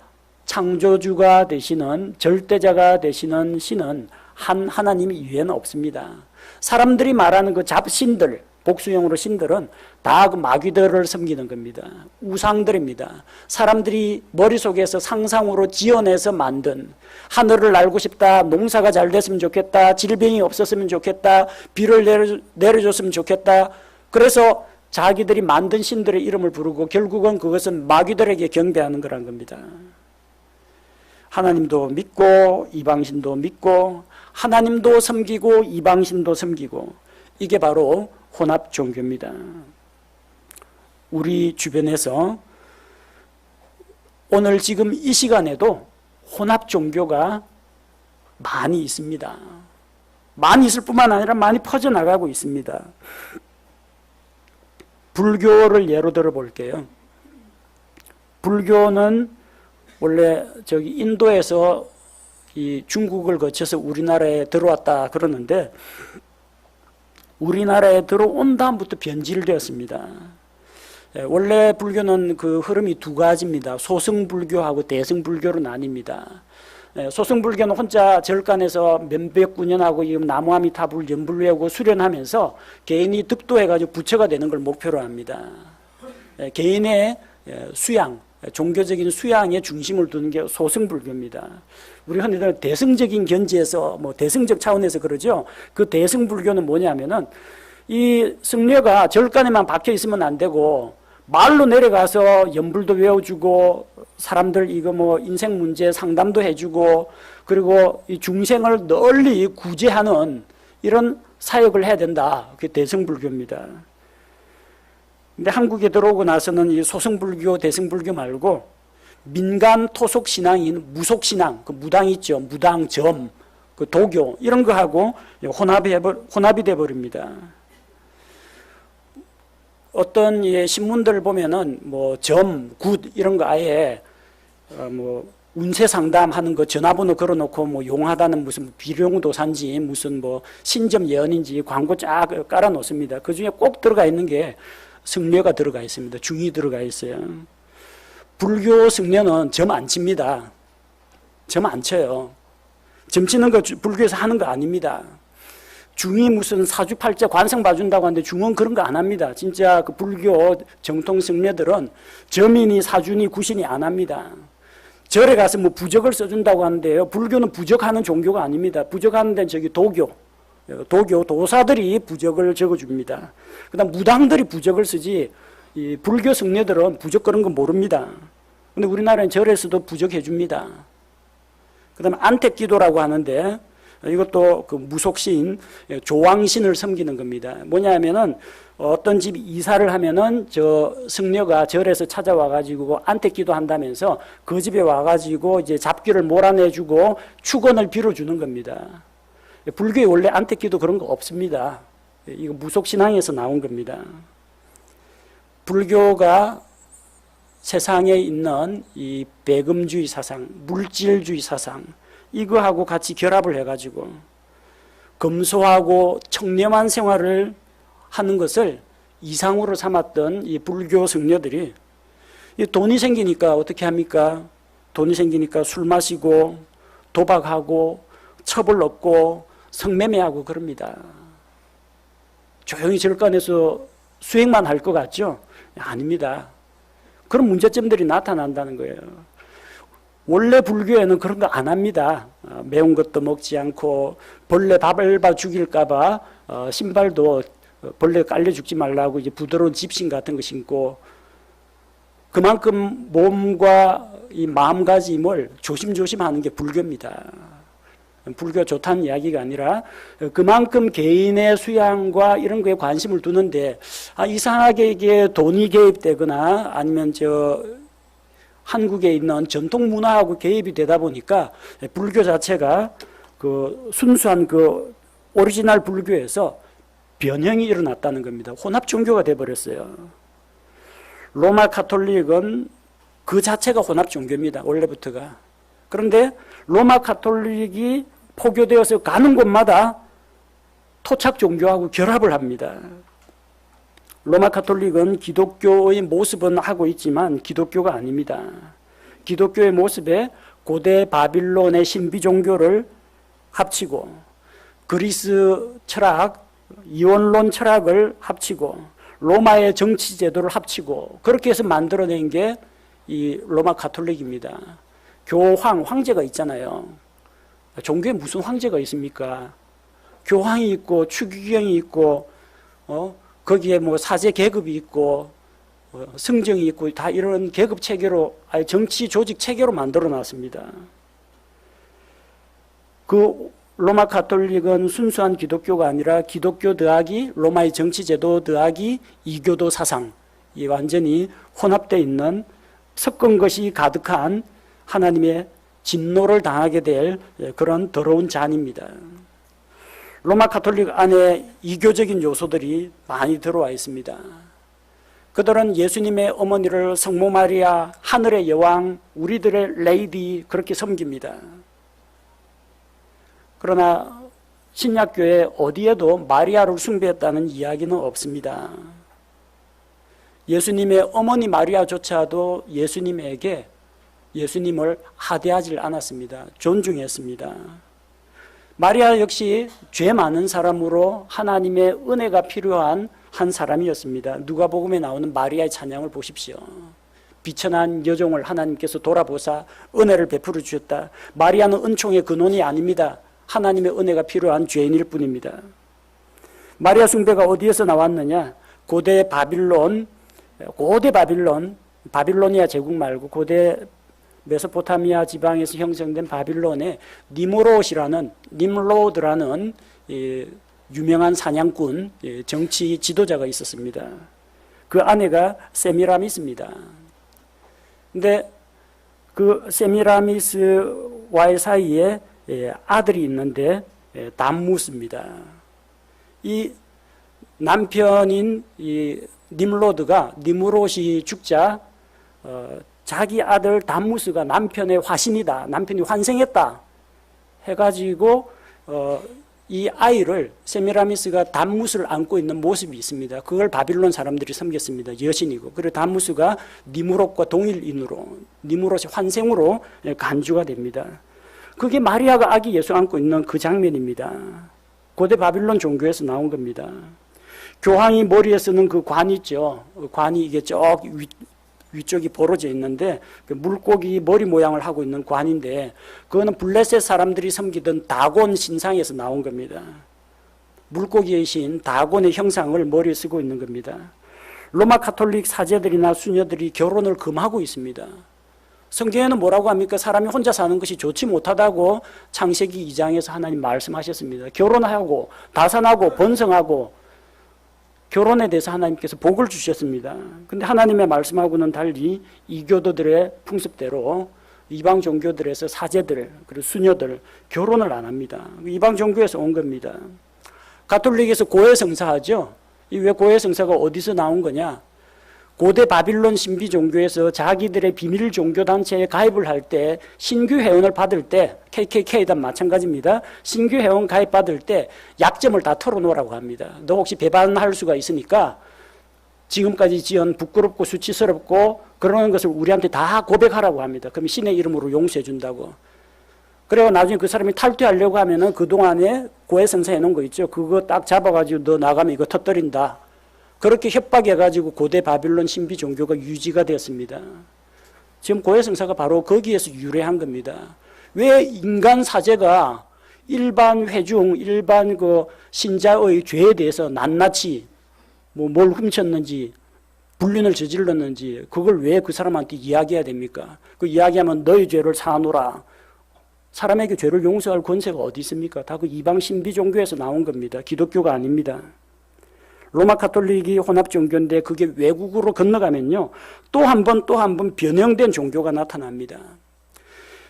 [SPEAKER 1] 창조주가 되시는, 절대자가 되시는 신은 한 하나님 이외에는 없습니다. 사람들이 말하는 그 잡신들, 복수형으로 신들은 다 그 마귀들을 섬기는 겁니다. 우상들입니다. 사람들이 머릿속에서 상상으로 지어내서 만든, 하늘을 날고 싶다, 농사가 잘 됐으면 좋겠다, 질병이 없었으면 좋겠다, 비를 내려줬으면 좋겠다. 그래서 자기들이 만든 신들의 이름을 부르고 결국은 그것은 마귀들에게 경배하는 거란 겁니다. 하나님도 믿고 이방신도 믿고 하나님도 섬기고 이방신도 섬기고, 이게 바로 혼합 종교입니다. 우리 주변에서 오늘 지금 이 시간에도 혼합 종교가 많이 있습니다. 많이 있을 뿐만 아니라 많이 퍼져나가고 있습니다. 불교를 예로 들어 볼게요. 불교는 원래 저기 인도에서 이 중국을 거쳐서 우리나라에 들어왔다 그러는데, 우리나라에 들어온 다음부터 변질되었습니다. 원래 불교는 그 흐름이 두 가지입니다. 소승불교하고 대승불교로 나뉩니다. 소승불교는 혼자 절간에서 몇백 구년하고 나무아미타불 연불 외우고 수련하면서 개인이 득도해가지고 부처가 되는 걸 목표로 합니다. 개인의 수양, 종교적인 수양에 중심을 두는 게 소승불교입니다. 우리 흔히들 대승적인 견지에서 대승적 차원에서 그러죠. 그 대승불교는 뭐냐면은 이 승려가 절간에만 박혀 있으면 안 되고 마을로 내려가서 연불도 외워주고 사람들 이거 인생 문제 상담도 해주고 그리고 이 중생을 널리 구제하는 이런 사역을 해야 된다. 그게 대승불교입니다. 근데 한국에 들어오고 나서는 이 소승불교, 대승불교 말고 민간 토속 신앙인 무속신앙, 그 무당 있죠. 무당, 점, 그 도교 이런 거하고 혼합이 돼버립니다. 어떤 신문들 보면은 점, 굿 이런 거 아예 운세 상담하는 거 전화번호 걸어놓고 용하다는 무슨 비룡도산지 무슨 신점 예언인지 광고 쫙 깔아놓습니다. 그 중에 꼭 들어가 있는 게 승려가 들어가 있습니다. 중이 들어가 있어요. 불교 승려는 점 안 칩니다. 점 안 쳐요. 점 치는 거 불교에서 하는 거 아닙니다. 중이 무슨 사주팔자 관성 봐준다고 하는데 중은 그런 거 안 합니다. 진짜 그 불교 정통 승려들은 점이니 사주니 구신이 안 합니다. 절에 가서 부적을 써준다고 하는데요. 불교는 부적하는 종교가 아닙니다. 부적하는 데는 저기 도사들이 부적을 적어줍니다. 그 다음 무당들이 부적을 쓰지, 이 불교 승려들은 부적 그런 거 모릅니다. 근데 우리나라는 절에서도 부적해줍니다. 그 다음에 안택기도라고 하는데, 이것도 그 무속신, 조왕신을 섬기는 겁니다. 뭐냐면은, 어떤 집 이사를 하면은 저 승려가 절에서 찾아와가지고 안택기도 한다면서 그 집에 와가지고 이제 잡귀를 몰아내주고 축원을 빌어주는 겁니다. 불교에 원래 안택기도 그런 거 없습니다. 이거 무속신앙에서 나온 겁니다. 불교가 세상에 있는 이 배금주의 사상, 물질주의 사상, 이거하고 같이 결합을 해가지고 검소하고 청렴한 생활을 하는 것을 이상으로 삼았던 이 불교 승려들이 돈이 생기니까 어떻게 합니까? 돈이 생기니까 술 마시고 도박하고 첩을 얻고 성매매하고 그럽니다. 조용히 절간에서 수행만 할 것 같죠? 아닙니다. 그런 문제점들이 나타난다는 거예요. 원래 불교에는 그런 거 안 합니다. 매운 것도 먹지 않고 벌레 밟아 죽일까 봐 신발도 벌레 깔려 죽지 말라고 이제 부드러운 집신 같은 거 신고, 그만큼 몸과 이 마음가짐을 조심조심 하는 게 불교입니다. 불교 좋다는 이야기가 아니라 그만큼 개인의 수양과 이런 거에 관심을 두는데, 이상하게 이게 돈이 개입되거나 아니면 한국에 있는 전통 문화하고 개입이 되다 보니까 불교 자체가 그 순수한 그 오리지널 불교에서 변형이 일어났다는 겁니다. 혼합 종교가 돼버렸어요. 로마 카톨릭은 그 자체가 혼합 종교입니다. 원래부터가. 그런데 로마 카톨릭이 포교되어서 가는 곳마다 토착 종교하고 결합을 합니다. 로마 카톨릭은 기독교의 모습은 하고 있지만 기독교가 아닙니다. 기독교의 모습에 고대 바빌론의 신비 종교를 합치고 그리스 철학, 이원론 철학을 합치고 로마의 정치 제도를 합치고 그렇게 해서 만들어낸 게 이 로마 카톨릭입니다. 교황, 황제가 있잖아요. 종교에 무슨 황제가 있습니까? 교황이 있고 추기경이 있고 거기에 사제 계급이 있고 승정이 있고 다 이런 계급 체계로, 아예 정치 조직 체계로 만들어 놨습니다. 그 로마 카톨릭은 순수한 기독교가 아니라 기독교 더하기 로마의 정치제도 더하기 이교도 사상, 이 완전히 혼합되어 있는 섞은 것이 가득한 하나님의 진노를 당하게 될 그런 더러운 잔입니다. 로마 가톨릭 안에 이교적인 요소들이 많이 들어와 있습니다. 그들은 예수님의 어머니를 성모 마리아, 하늘의 여왕, 우리들의 레이디 그렇게 섬깁니다. 그러나 신약교회 어디에도 마리아를 숭배했다는 이야기는 없습니다. 예수님의 어머니 마리아조차도 예수님을 하대하지 않았습니다. 존중했습니다. 마리아 역시 죄 많은 사람으로 하나님의 은혜가 필요한 한 사람이었습니다. 누가복음에 나오는 마리아의 찬양을 보십시오. 비천한 여종을 하나님께서 돌아보사 은혜를 베풀어 주셨다. 마리아는 은총의 근원이 아닙니다. 하나님의 은혜가 필요한 죄인일 뿐입니다. 마리아 숭배가 어디에서 나왔느냐? 고대 바빌로니아 제국 말고 고대 메소포타미아 지방에서 형성된 바빌론의 님로드라는 유명한 사냥꾼, 정치 지도자가 있었습니다. 그 아내가 세미라미스입니다. 근데 그 세미라미스와의 사이에 아들이 있는데 담무스입니다. 이 남편인 이 니므롯이 죽자 자기 아들 담무스가 남편의 화신이다, 남편이 환생했다 해가지고 이 아이를 세미라미스가 담무스를 안고 있는 모습이 있습니다. 그걸 바빌론 사람들이 섬겼습니다. 여신이고. 그리고 담무스가 니므롯과 동일인으로 니므롯의 환생으로 간주가 됩니다. 그게 마리아가 아기 예수 안고 있는 그 장면입니다. 고대 바빌론 종교에서 나온 겁니다. 교황이 머리에 쓰는 그 관 있죠. 관이 이게 위쪽이 벌어져 있는데 그 물고기 머리 모양을 하고 있는 관인데 그거는 블레셋 사람들이 섬기던 다곤 신상에서 나온 겁니다. 물고기의 신 다곤의 형상을 머리에 쓰고 있는 겁니다. 로마 가톨릭 사제들이나 수녀들이 결혼을 금하고 있습니다. 성경에는 뭐라고 합니까? 사람이 혼자 사는 것이 좋지 못하다고 창세기 2장에서 하나님 말씀하셨습니다. 결혼하고 다산하고 번성하고 결혼에 대해서 하나님께서 복을 주셨습니다. 근데 하나님의 말씀하고는 달리 이교도들의 풍습대로 이방 종교들에서 사제들 그리고 수녀들 결혼을 안 합니다. 이방 종교에서 온 겁니다. 가톨릭에서 고해성사하죠. 이 왜 고해성사가 어디서 나온 거냐? 고대 바빌론 신비 종교에서 자기들의 비밀 종교 단체에 가입을 할 때 신규 회원을 받을 때 KKK도 마찬가지입니다. 신규 회원 가입 받을 때 약점을 다 털어놓으라고 합니다. 너 혹시 배반할 수가 있으니까 지금까지 지은 부끄럽고 수치스럽고 그러는 것을 우리한테 다 고백하라고 합니다. 그럼 신의 이름으로 용서해 준다고. 그리고 나중에 그 사람이 탈퇴하려고 하면은 그동안에 고해성사 해놓은 거 있죠. 그거 딱 잡아가지고 너 나가면 이거 터뜨린다. 그렇게 협박해가지고 고대 바빌론 신비 종교가 유지가 되었습니다. 지금 고해성사가 바로 거기에서 유래한 겁니다. 왜 인간 사제가 일반 회중, 일반 그 신자의 죄에 대해서 낱낱이 뭘 훔쳤는지, 불륜을 저질렀는지, 그걸 왜 그 사람한테 이야기해야 됩니까? 그 이야기하면 너희 죄를 사노라. 사람에게 죄를 용서할 권세가 어디 있습니까? 다 그 이방 신비 종교에서 나온 겁니다. 기독교가 아닙니다. 로마 가톨릭이 혼합 종교인데 그게 외국으로 건너가면요. 또 한 번 변형된 종교가 나타납니다.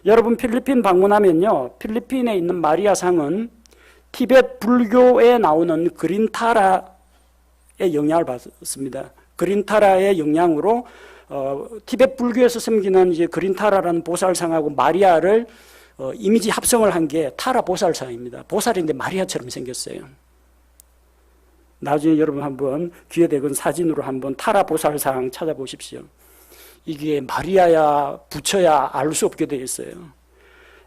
[SPEAKER 1] 여러분 필리핀 방문하면요. 필리핀에 있는 마리아상은 티베트 불교에 나오는 그린타라의 영향을 받습니다. 그린타라의 영향으로 티베트 불교에서 섬기는 이제 그린타라라는 보살상하고 마리아를 이미지 합성을 한 게 타라 보살상입니다. 보살인데 마리아처럼 생겼어요. 나중에 여러분 한번 귀에 대건 사진으로 한번 타라 보살상 찾아보십시오. 이게 마리아야 부처야 알 수 없게 되어 있어요.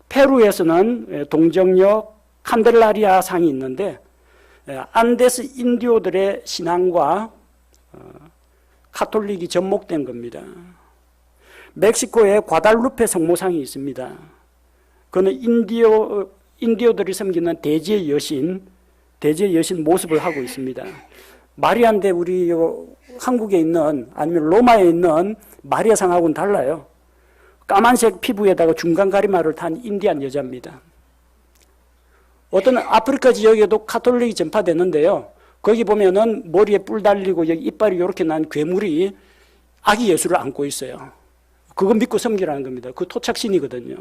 [SPEAKER 1] 페루에서는 동정역 칸델라리아 상이 있는데 안데스 인디오들의 신앙과 카톨릭이 접목된 겁니다. 멕시코에 과달루페 성모상이 있습니다. 그는 인디오들이 섬기는 대지의 여신 모습을 하고 있습니다. 마리아인데 우리 한국에 있는 아니면 로마에 있는 마리아상하고는 달라요. 까만색 피부에다가 중간 가리마를 탄 인디안 여자입니다. 어떤 아프리카 지역에도 카톨릭이 전파되는데요. 거기 보면은 머리에 뿔 달리고 여기 이빨이 이렇게 난 괴물이 아기 예수를 안고 있어요. 그거 믿고 섬기라는 겁니다. 그 토착신이거든요.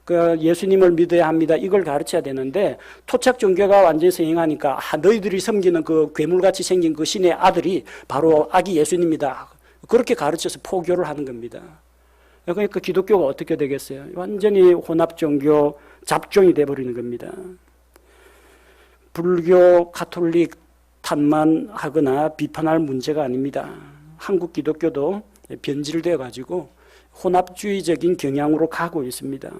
[SPEAKER 1] 그 예수님을 믿어야 합니다. 이걸 가르쳐야 되는데 토착 종교가 완전히 성행하니까 너희들이 섬기는 그 괴물같이 생긴 그 신의 아들이 바로 아기 예수님이다. 그렇게 가르쳐서 포교를 하는 겁니다. 그러니까 기독교가 어떻게 되겠어요? 완전히 혼합 종교, 잡종이 돼버리는 겁니다. 불교, 가톨릭 탓만하거나 비판할 문제가 아닙니다. 한국 기독교도 변질되어 가지고 혼합주의적인 경향으로 가고 있습니다.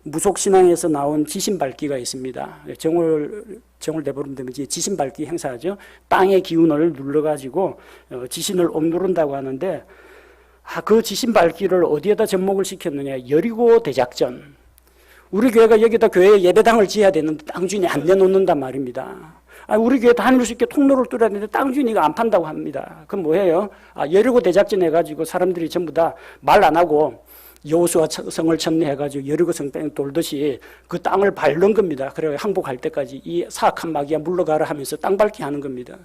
[SPEAKER 1] 무속신앙에서 나온 지신밟기가 있습니다. 정을 내버리면 되면 지신밟기 행사하죠. 땅의 기운을 눌러가지고 지신을 억누른다고 하는데 그 지신밟기를 어디에다 접목을 시켰느냐. 여리고 대작전. 우리 교회가 여기다 교회에 예배당을 지어야 되는데 땅 주인이 안 내놓는단 말입니다. 우리 교회 다닐 수 있게 통로를 뚫어야 되는데 땅 주인이가 안 판다고 합니다. 그럼 뭐예요? 여리고 대작전 해가지고 사람들이 전부 다 말 안 하고 여호수아 성을 천리해가지고 여리고 성뺑 돌듯이 그 땅을 밟는 겁니다. 그래 항복할 때까지 이 사악한 마귀야 물러가라 하면서 땅 밟기 하는 겁니다.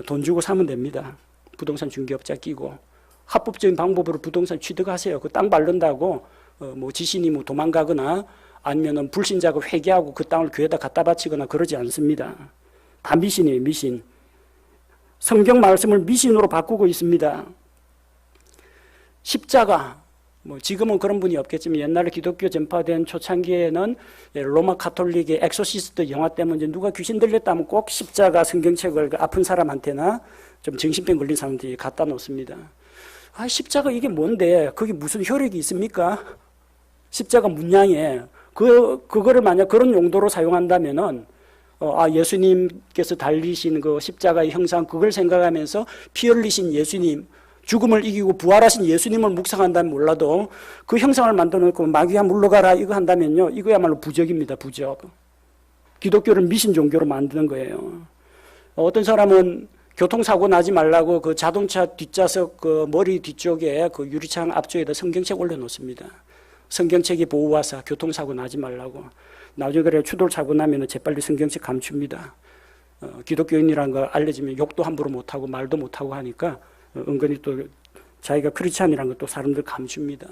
[SPEAKER 1] 돈 주고 사면 됩니다. 부동산 중개업자 끼고 합법적인 방법으로 부동산 취득하세요. 그 땅 밟는다고 뭐 지신이 뭐 도망가거나 아니면은 불신자가 회개하고 그 땅을 교회에다 갖다 바치거나 그러지 않습니다. 다 미신이에요, 미신. 성경 말씀을 미신으로 바꾸고 있습니다. 십자가, 뭐 지금은 그런 분이 없겠지만 옛날에 기독교 전파된 초창기에는 로마 가톨릭의 엑소시스트 영화 때문에 누가 귀신 들렸다면 꼭 십자가 성경책을 아픈 사람한테나 좀 정신병 걸린 사람들이 갖다 놓습니다. 십자가 이게 뭔데? 그게 무슨 효력이 있습니까? 십자가 문양에 그거를 만약 그런 용도로 사용한다면은 예수님께서 달리신 그 십자가의 형상 그걸 생각하면서 피 흘리신 예수님, 죽음을 이기고 부활하신 예수님을 묵상한다면 몰라도 그 형상을 만들어 놓고 마귀야 물러가라 이거 한다면요, 이거야말로 부적입니다. 부적. 기독교를 미신 종교로 만드는 거예요. 어떤 사람은 교통사고 나지 말라고 그 자동차 뒷좌석 그 머리 뒤쪽에 그 유리창 앞쪽에다 성경책 올려놓습니다. 성경책이 보호하사 교통사고 나지 말라고. 나중에 그래 추돌 사고 나면 재빨리 성경책 감춥니다. 기독교인이라는 걸 알려지면 욕도 함부로 못하고 말도 못하고 하니까 은근히 또 자기가 크리스찬이라는 것도 사람들 감춥니다.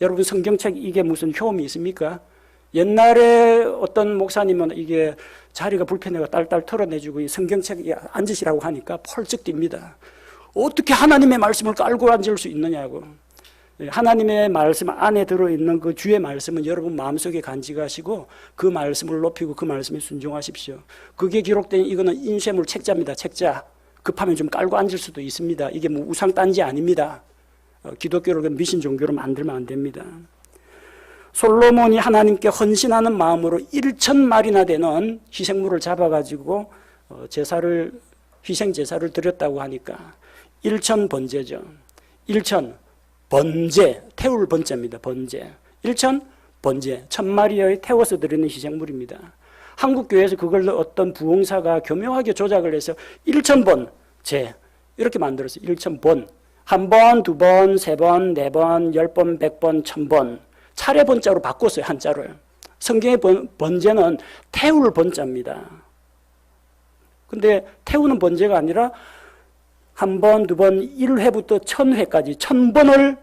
[SPEAKER 1] 여러분 성경책 이게 무슨 효험이 있습니까? 옛날에 어떤 목사님은 이게 자리가 불편해가 딸딸 털어내주고 이 성경책에 앉으시라고 하니까 펄쩍 뜁니다. 어떻게 하나님의 말씀을 깔고 앉을 수 있느냐고. 하나님의 말씀 안에 들어있는 그 주의 말씀은 여러분 마음속에 간직하시고 그 말씀을 높이고 그 말씀에 순종하십시오. 그게 기록된 이거는 인쇄물 책자입니다. 책자. 급하면 좀 깔고 앉을 수도 있습니다. 이게 뭐 우상딴지 아닙니다. 기독교를 미신 종교로 만들면 안 됩니다. 솔로몬이 하나님께 헌신하는 마음으로 1,000마리나 되는 희생물을 잡아가지고 희생 제사를 드렸다고 하니까 1,000번제죠. 1,000 번제, 태울 번제입니다. 번제. 1,000번제, 1,000마리의 태워서 드리는 희생물입니다. 한국 교회에서 그걸 어떤 부흥사가 교묘하게 조작을 해서 1,000번 제 이렇게 만들었어요. 1,000번. 한 번, 두 번, 세 번, 네 번, 10번, 100번, 1,000번. 차례 번자로 바꿨어요. 한자를. 성경의 번제는 태울 번자입니다. 근데 태우는 번제가 아니라 한 번, 두 번, 1회부터 1,000회까지 1,000번을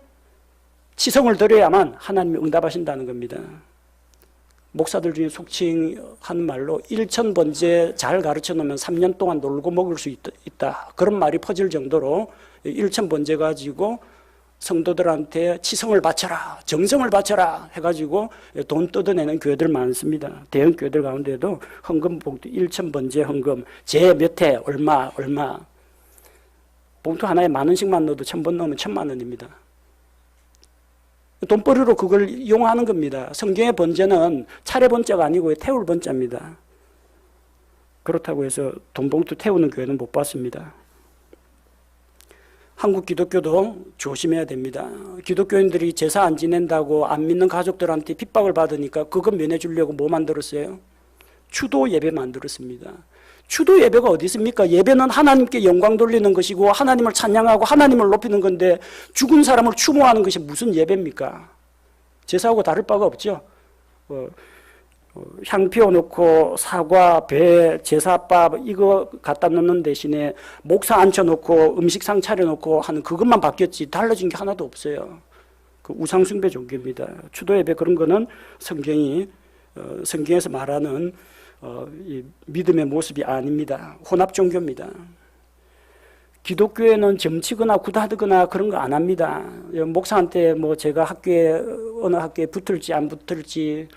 [SPEAKER 1] 치성을 드려야만 하나님이 응답하신다는 겁니다. 목사들 중에 속칭하는 말로 1,000번제 잘 가르쳐 놓으면 3년 동안 놀고 먹을 수 있다. 그런 말이 퍼질 정도로 1,000번제 가지고 성도들한테 치성을 바쳐라, 정성을 바쳐라 해가지고 돈 뜯어내는 교회들 많습니다. 대형 교회들 가운데도 헌금 봉투 1,000번제 헌금, 제 몇 회 얼마 봉투 하나에 10,000원씩만 넣어도 1,000번 넣으면 1,000만 원입니다. 돈벌이로 그걸 이용하는 겁니다. 성경의 번제는 차례 번자가 아니고 태울 번자입니다. 그렇다고 해서 돈 봉투 태우는 교회는 못 봤습니다. 한국 기독교도 조심해야 됩니다. 기독교인들이 제사 안 지낸다고 안 믿는 가족들한테 핍박을 받으니까 그거 면해주려고 뭐 만들었어요? 추도 예배 만들었습니다. 추도 예배가 어디 있습니까? 예배는 하나님께 영광 돌리는 것이고 하나님을 찬양하고 하나님을 높이는 건데 죽은 사람을 추모하는 것이 무슨 예배입니까? 제사하고 다를 바가 없죠. 향 피워놓고 사과, 배, 제사밥 이거 갖다 넣는 대신에 목사 앉혀놓고 음식상 차려놓고 하는 그것만 바뀌었지 달라진 게 하나도 없어요. 그 우상숭배 종교입니다. 추도예배 그런 거는 성경에서 말하는 이 믿음의 모습이 아닙니다. 혼합 종교입니다. 기독교에는 점치거나 구다드거나 그런 거 안 합니다. 목사한테 뭐 제가 어느 학교에 붙을지 안 붙을지,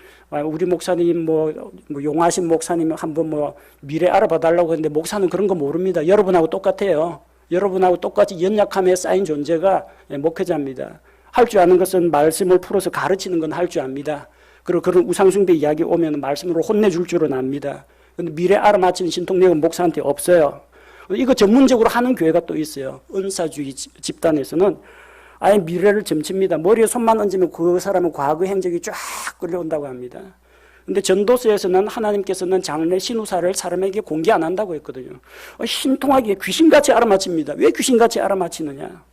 [SPEAKER 1] 우리 목사님 뭐 용하신 목사님 한번 뭐 미래 알아봐 달라고 했는데 목사는 그런 거 모릅니다. 여러분하고 똑같아요. 여러분하고 똑같이 연약함에 쌓인 존재가 목회자입니다. 할 줄 아는 것은 말씀을 풀어서 가르치는 건 할 줄 압니다. 그리고 그런 우상숭배 이야기 오면 말씀으로 혼내줄 줄은 압니다. 근데 미래 알아맞히는 신통력은 목사한테 없어요. 이거 전문적으로 하는 교회가 또 있어요. 은사주의 집단에서는 아예 미래를 점칩니다. 머리에 손만 얹으면 그 사람은 과거 행적이 쫙 끌려온다고 합니다. 근데 전도서에서는 하나님께서는 장래 신우사를 사람에게 공개 안 한다고 했거든요. 신통하게 귀신같이 알아맞힙니다. 왜 귀신같이 알아맞히느냐?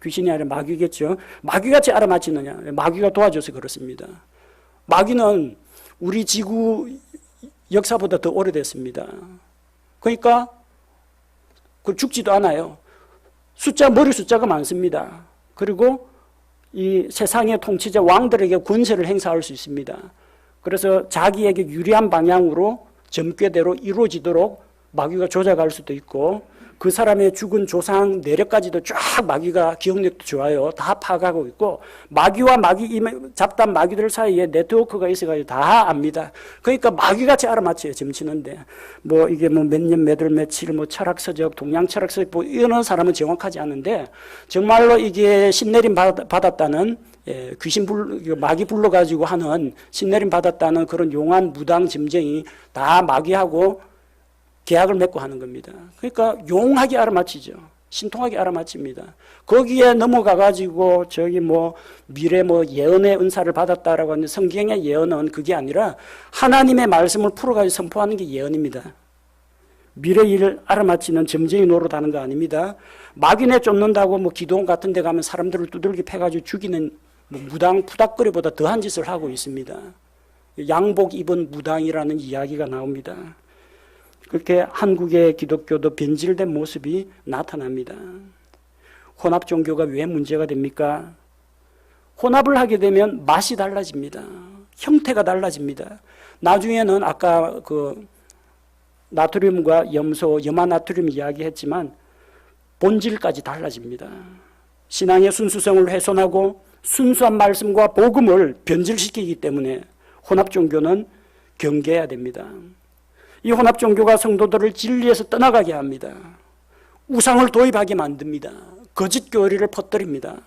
[SPEAKER 1] 귀신이 아니라 마귀겠죠. 마귀같이 알아맞히느냐? 마귀가 도와줘서 그렇습니다. 마귀는 우리 지구 역사보다 더 오래됐습니다. 그러니까 죽지도 않아요. 머리 숫자가 많습니다. 그리고 이 세상의 통치자 왕들에게 권세를 행사할 수 있습니다. 그래서 자기에게 유리한 방향으로 점괘대로 이루어지도록 마귀가 조작할 수도 있고, 그 사람의 죽은 조상 내력까지도 쫙 마귀가 기억력도 좋아요. 다 파악하고 있고, 마귀와 잡단 마귀들 사이에 네트워크가 있어가지고 다 압니다. 그러니까 마귀같이 알아맞혀요, 점치는데. 이게 몇 년, 몇 월, 며칠, 철학서적, 동양 철학서적, 이런 사람은 정확하지 않은데, 정말로 이게 신내림 받았다는, 마귀 불러가지고 하는 신내림 받았다는 그런 용한 무당 점쟁이 다 마귀하고 계약을 맺고 하는 겁니다. 그러니까 용하게 알아맞히죠. 신통하게 알아맞힙니다. 거기에 넘어가가지고 미래 예언의 은사를 받았다라고 하는데, 성경의 예언은 그게 아니라 하나님의 말씀을 풀어가지고 선포하는 게 예언입니다. 미래 일을 알아맞히는 점쟁이 노릇하는 거 아닙니다. 마귀네 쫓는다고 기도원 같은 데 가면 사람들을 두들겨 패가지고 죽이는 무당 푸닥거리보다 더한 짓을 하고 있습니다. 양복 입은 무당이라는 이야기가 나옵니다. 그렇게 한국의 기독교도 변질된 모습이 나타납니다. 혼합 종교가 왜 문제가 됩니까? 혼합을 하게 되면 맛이 달라집니다. 형태가 달라집니다. 나중에는 아까 나트륨과 염소, 염화나트륨 이야기했지만 본질까지 달라집니다. 신앙의 순수성을 훼손하고 순수한 말씀과 복음을 변질시키기 때문에 혼합 종교는 경계해야 됩니다. 이 혼합 종교가 성도들을 진리에서 떠나가게 합니다. 우상을 도입하게 만듭니다. 거짓 교리를 퍼뜨립니다.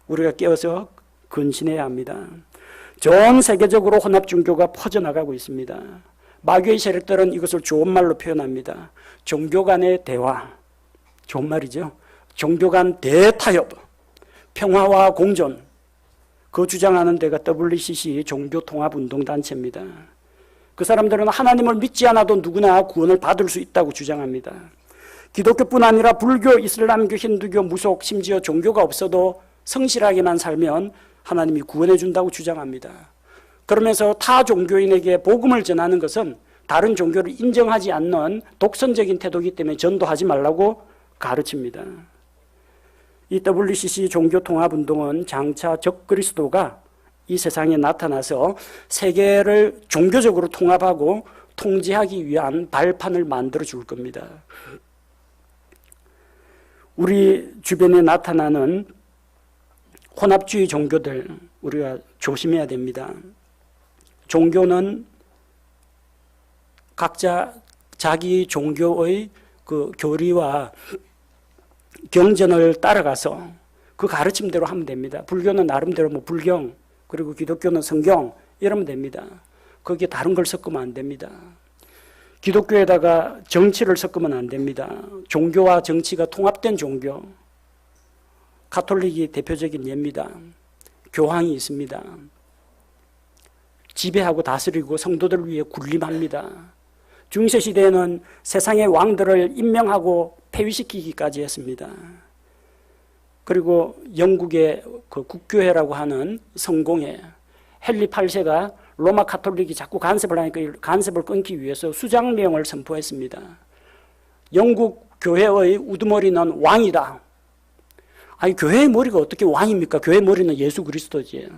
[SPEAKER 1] 우리가 깨어서 근신해야 합니다. 전 세계적으로 혼합 종교가 퍼져나가고 있습니다. 마귀의 세력들은 이것을 좋은 말로 표현합니다. 종교 간의 대화, 좋은 말이죠. 종교 간 대타협, 평화와 공존, 그 주장하는 데가 WCC 종교통합운동단체입니다. 그 사람들은 하나님을 믿지 않아도 누구나 구원을 받을 수 있다고 주장합니다. 기독교뿐 아니라 불교, 이슬람교, 힌두교, 무속, 심지어 종교가 없어도 성실하게만 살면 하나님이 구원해 준다고 주장합니다. 그러면서 타 종교인에게 복음을 전하는 것은 다른 종교를 인정하지 않는 독선적인 태도이기 때문에 전도하지 말라고 가르칩니다. 이 WCC 종교통합운동은 장차 적그리스도가 이 세상에 나타나서 세계를 종교적으로 통합하고 통제하기 위한 발판을 만들어 줄 겁니다. 우리 주변에 나타나는 혼합주의 종교들 우리가 조심해야 됩니다. 종교는 각자 자기 종교의 그 교리와 경전을 따라가서 그 가르침대로 하면 됩니다. 불교는 나름대로 불경, 그리고 기독교는 성경 이러면 됩니다. 거기에 다른 걸 섞으면 안 됩니다. 기독교에다가 정치를 섞으면 안 됩니다. 종교와 정치가 통합된 종교. 가톨릭이 대표적인 예입니다. 교황이 있습니다. 지배하고 다스리고 성도들을 위해 군림합니다. 중세시대에는 세상의 왕들을 임명하고 폐위시키기까지 했습니다. 그리고 영국의 그 국교회라고 하는 성공회 헨리 8세가 로마 카톨릭이 자꾸 간섭을 하니까 이 간섭을 끊기 위해서 수장명을 선포했습니다. 영국 교회의 우두머리는 왕이다. 아니, 교회의 머리가 어떻게 왕입니까? 교회의 머리는 예수 그리스도지.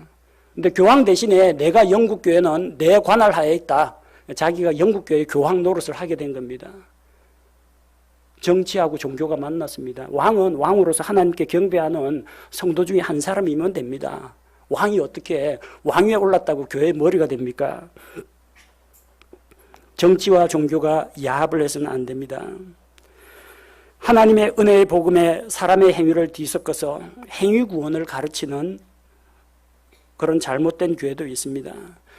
[SPEAKER 1] 근데 교황 대신에 내가 영국 교회는 내 관할 하에 있다. 자기가 영국 교회 교황 노릇을 하게 된 겁니다. 정치하고 종교가 만났습니다. 왕은 왕으로서 하나님께 경배하는 성도 중에 한 사람이면 됩니다. 왕이 어떻게 왕위에 올랐다고 교회의 머리가 됩니까? 정치와 종교가 야합을 해서는 안 됩니다. 하나님의 은혜의 복음에 사람의 행위를 뒤섞어서 행위 구원을 가르치는 그런 잘못된 교회도 있습니다.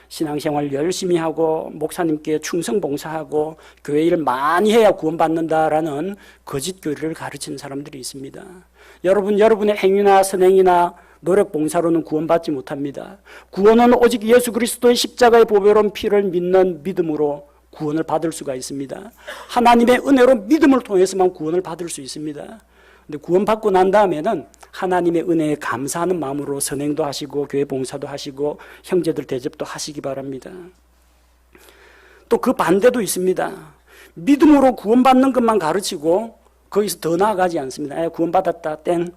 [SPEAKER 1] 신앙생활 열심히 하고 목사님께 충성 봉사하고 교회 일 많이 해야 구원받는다라는 거짓 교리를 가르치는 사람들이 있습니다. 여러분의 행위나 선행이나 노력 봉사로는 구원받지 못합니다. 구원은 오직 예수 그리스도의 십자가의 보배로운 피를 믿는 믿음으로 구원을 받을 수가 있습니다. 하나님의 은혜로 믿음을 통해서만 구원을 받을 수 있습니다. 근데 구원받고 난 다음에는 하나님의 은혜에 감사하는 마음으로 선행도 하시고 교회 봉사도 하시고 형제들 대접도 하시기 바랍니다. 또 그 반대도 있습니다. 믿음으로 구원받는 것만 가르치고 거기서 더 나아가지 않습니다. 구원받았다 땡.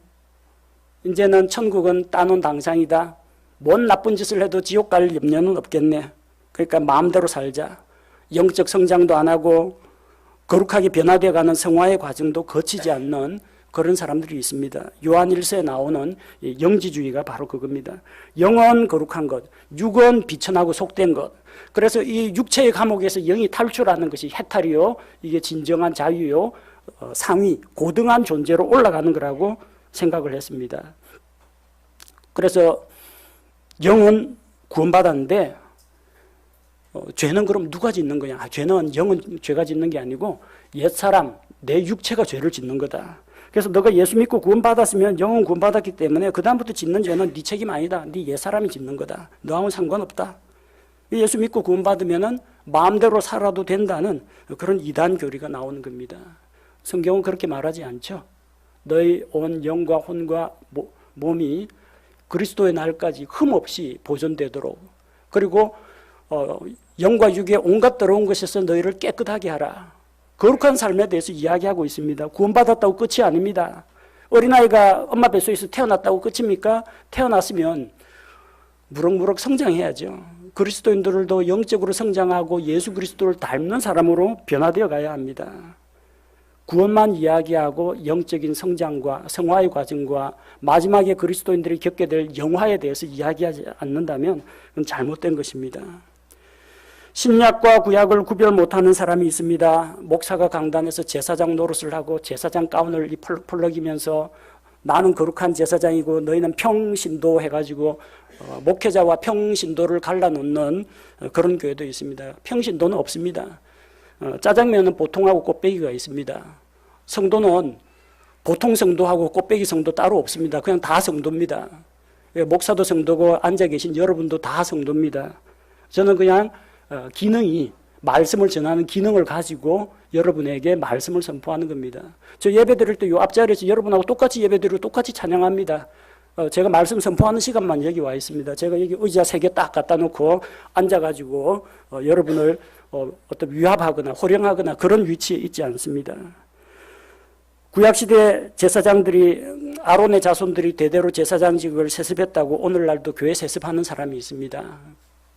[SPEAKER 1] 이제는 천국은 따놓은 당상이다. 뭔 나쁜 짓을 해도 지옥 갈 염려는 없겠네. 그러니까 마음대로 살자. 영적 성장도 안 하고 거룩하게 변화되어가는 성화의 과정도 거치지 않는 그런 사람들이 있습니다. 요한 1서에 나오는 영지주의가 바로 그겁니다. 영은 거룩한 것, 육은 비천하고 속된 것. 그래서 이 육체의 감옥에서 영이 탈출하는 것이 해탈이요, 이게 진정한 자유요, 상위, 고등한 존재로 올라가는 거라고 생각을 했습니다. 그래서 영은 구원받았는데 죄는 그럼 누가 짓는 거냐? 죄는 영은 죄가 짓는 게 아니고 옛사람, 내 육체가 죄를 짓는 거다. 그래서 너가 예수 믿고 구원받았으면 영은 구원받았기 때문에 그 다음부터 짓는 죄는 네 책임 아니다. 네 옛사람이 짓는 거다. 너하고는 상관없다. 예수 믿고 구원받으면 마음대로 살아도 된다는 그런 이단 교리가 나오는 겁니다. 성경은 그렇게 말하지 않죠. 너희 온 영과 혼과 몸이 그리스도의 날까지 흠없이 보존되도록, 그리고 영과 육의 온갖 더러운 것에서 너희를 깨끗하게 하라. 거룩한 삶에 대해서 이야기하고 있습니다. 구원받았다고 끝이 아닙니다. 어린아이가 엄마 뱃속에서 태어났다고 끝입니까? 태어났으면 무럭무럭 성장해야죠. 그리스도인들도 영적으로 성장하고 예수 그리스도를 닮는 사람으로 변화되어 가야 합니다. 구원만 이야기하고 영적인 성장과 성화의 과정과 마지막에 그리스도인들이 겪게 될 영화에 대해서 이야기하지 않는다면 그건 잘못된 것입니다. 신약과 구약을 구별 못하는 사람이 있습니다. 목사가 강단에서 제사장 노릇을 하고 제사장 가운을 펄럭이면서 나는 거룩한 제사장이고 너희는 평신도 해가지고 목회자와 평신도를 갈라놓는 그런 교회도 있습니다. 평신도는 없습니다. 짜장면은 보통하고 꽃배기가 있습니다. 성도는 보통 성도하고 꽃배기 성도 따로 없습니다. 그냥 다 성도입니다. 목사도 성도고 앉아 계신 여러분도 다 성도입니다. 저는 그냥 기능이, 말씀을 전하는 기능을 가지고 여러분에게 말씀을 선포하는 겁니다. 저 예배 드릴 때 요 앞자리에서 여러분하고 똑같이 예배 드리고 똑같이 찬양합니다. 제가 말씀 선포하는 시간만 여기 와 있습니다. 제가 여기 의자 3개 딱 갖다 놓고 앉아가지고 여러분을 어떤 위압하거나 호령하거나 그런 위치에 있지 않습니다. 구약시대 제사장들이, 아론의 자손들이 대대로 제사장직을 세습했다고 오늘날도 교회 세습하는 사람이 있습니다.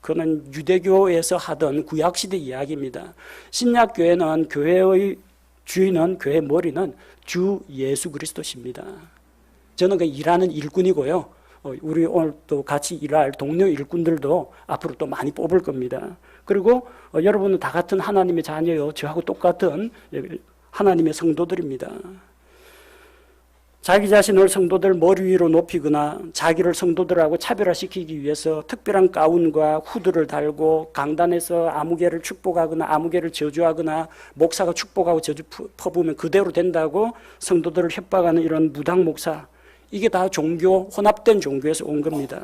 [SPEAKER 1] 그는 유대교에서 하던 구약시대 이야기입니다. 신약교회는 교회의 주인은, 교회의 머리는 주 예수 그리스도십니다. 저는 그 일하는 일꾼이고요. 우리 오늘 또 같이 일할 동료 일꾼들도 앞으로 또 많이 뽑을 겁니다. 그리고 여러분은 다 같은 하나님의 자녀요. 저하고 똑같은 하나님의 성도들입니다. 자기 자신을 성도들 머리 위로 높이거나 자기를 성도들하고 차별화시키기 위해서 특별한 가운과 후드를 달고 강단에서 아무개를 축복하거나 아무개를 저주하거나 목사가 축복하고 저주 퍼부으면 그대로 된다고 성도들을 협박하는 이런 무당 목사, 이게 다 종교, 혼합된 종교에서 온 겁니다.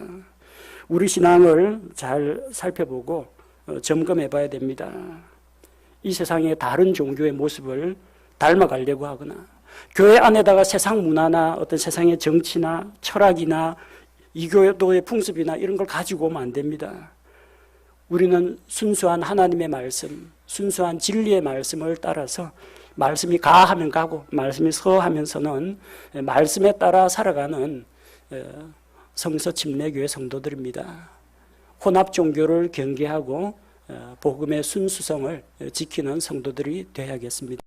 [SPEAKER 1] 우리 신앙을 잘 살펴보고 점검해 봐야 됩니다. 이 세상의 다른 종교의 모습을 닮아가려고 하거나 교회 안에다가 세상 문화나 어떤 세상의 정치나 철학이나 이교도의 풍습이나 이런 걸 가지고 오면 안 됩니다. 우리는 순수한 하나님의 말씀, 순수한 진리의 말씀을 따라서 말씀이 가 하면 가고 말씀이 서 하면서는 말씀에 따라 살아가는 성서 침례교회 성도들입니다. 혼합 종교를 경계하고 복음의 순수성을 지키는 성도들이 되어야겠습니다.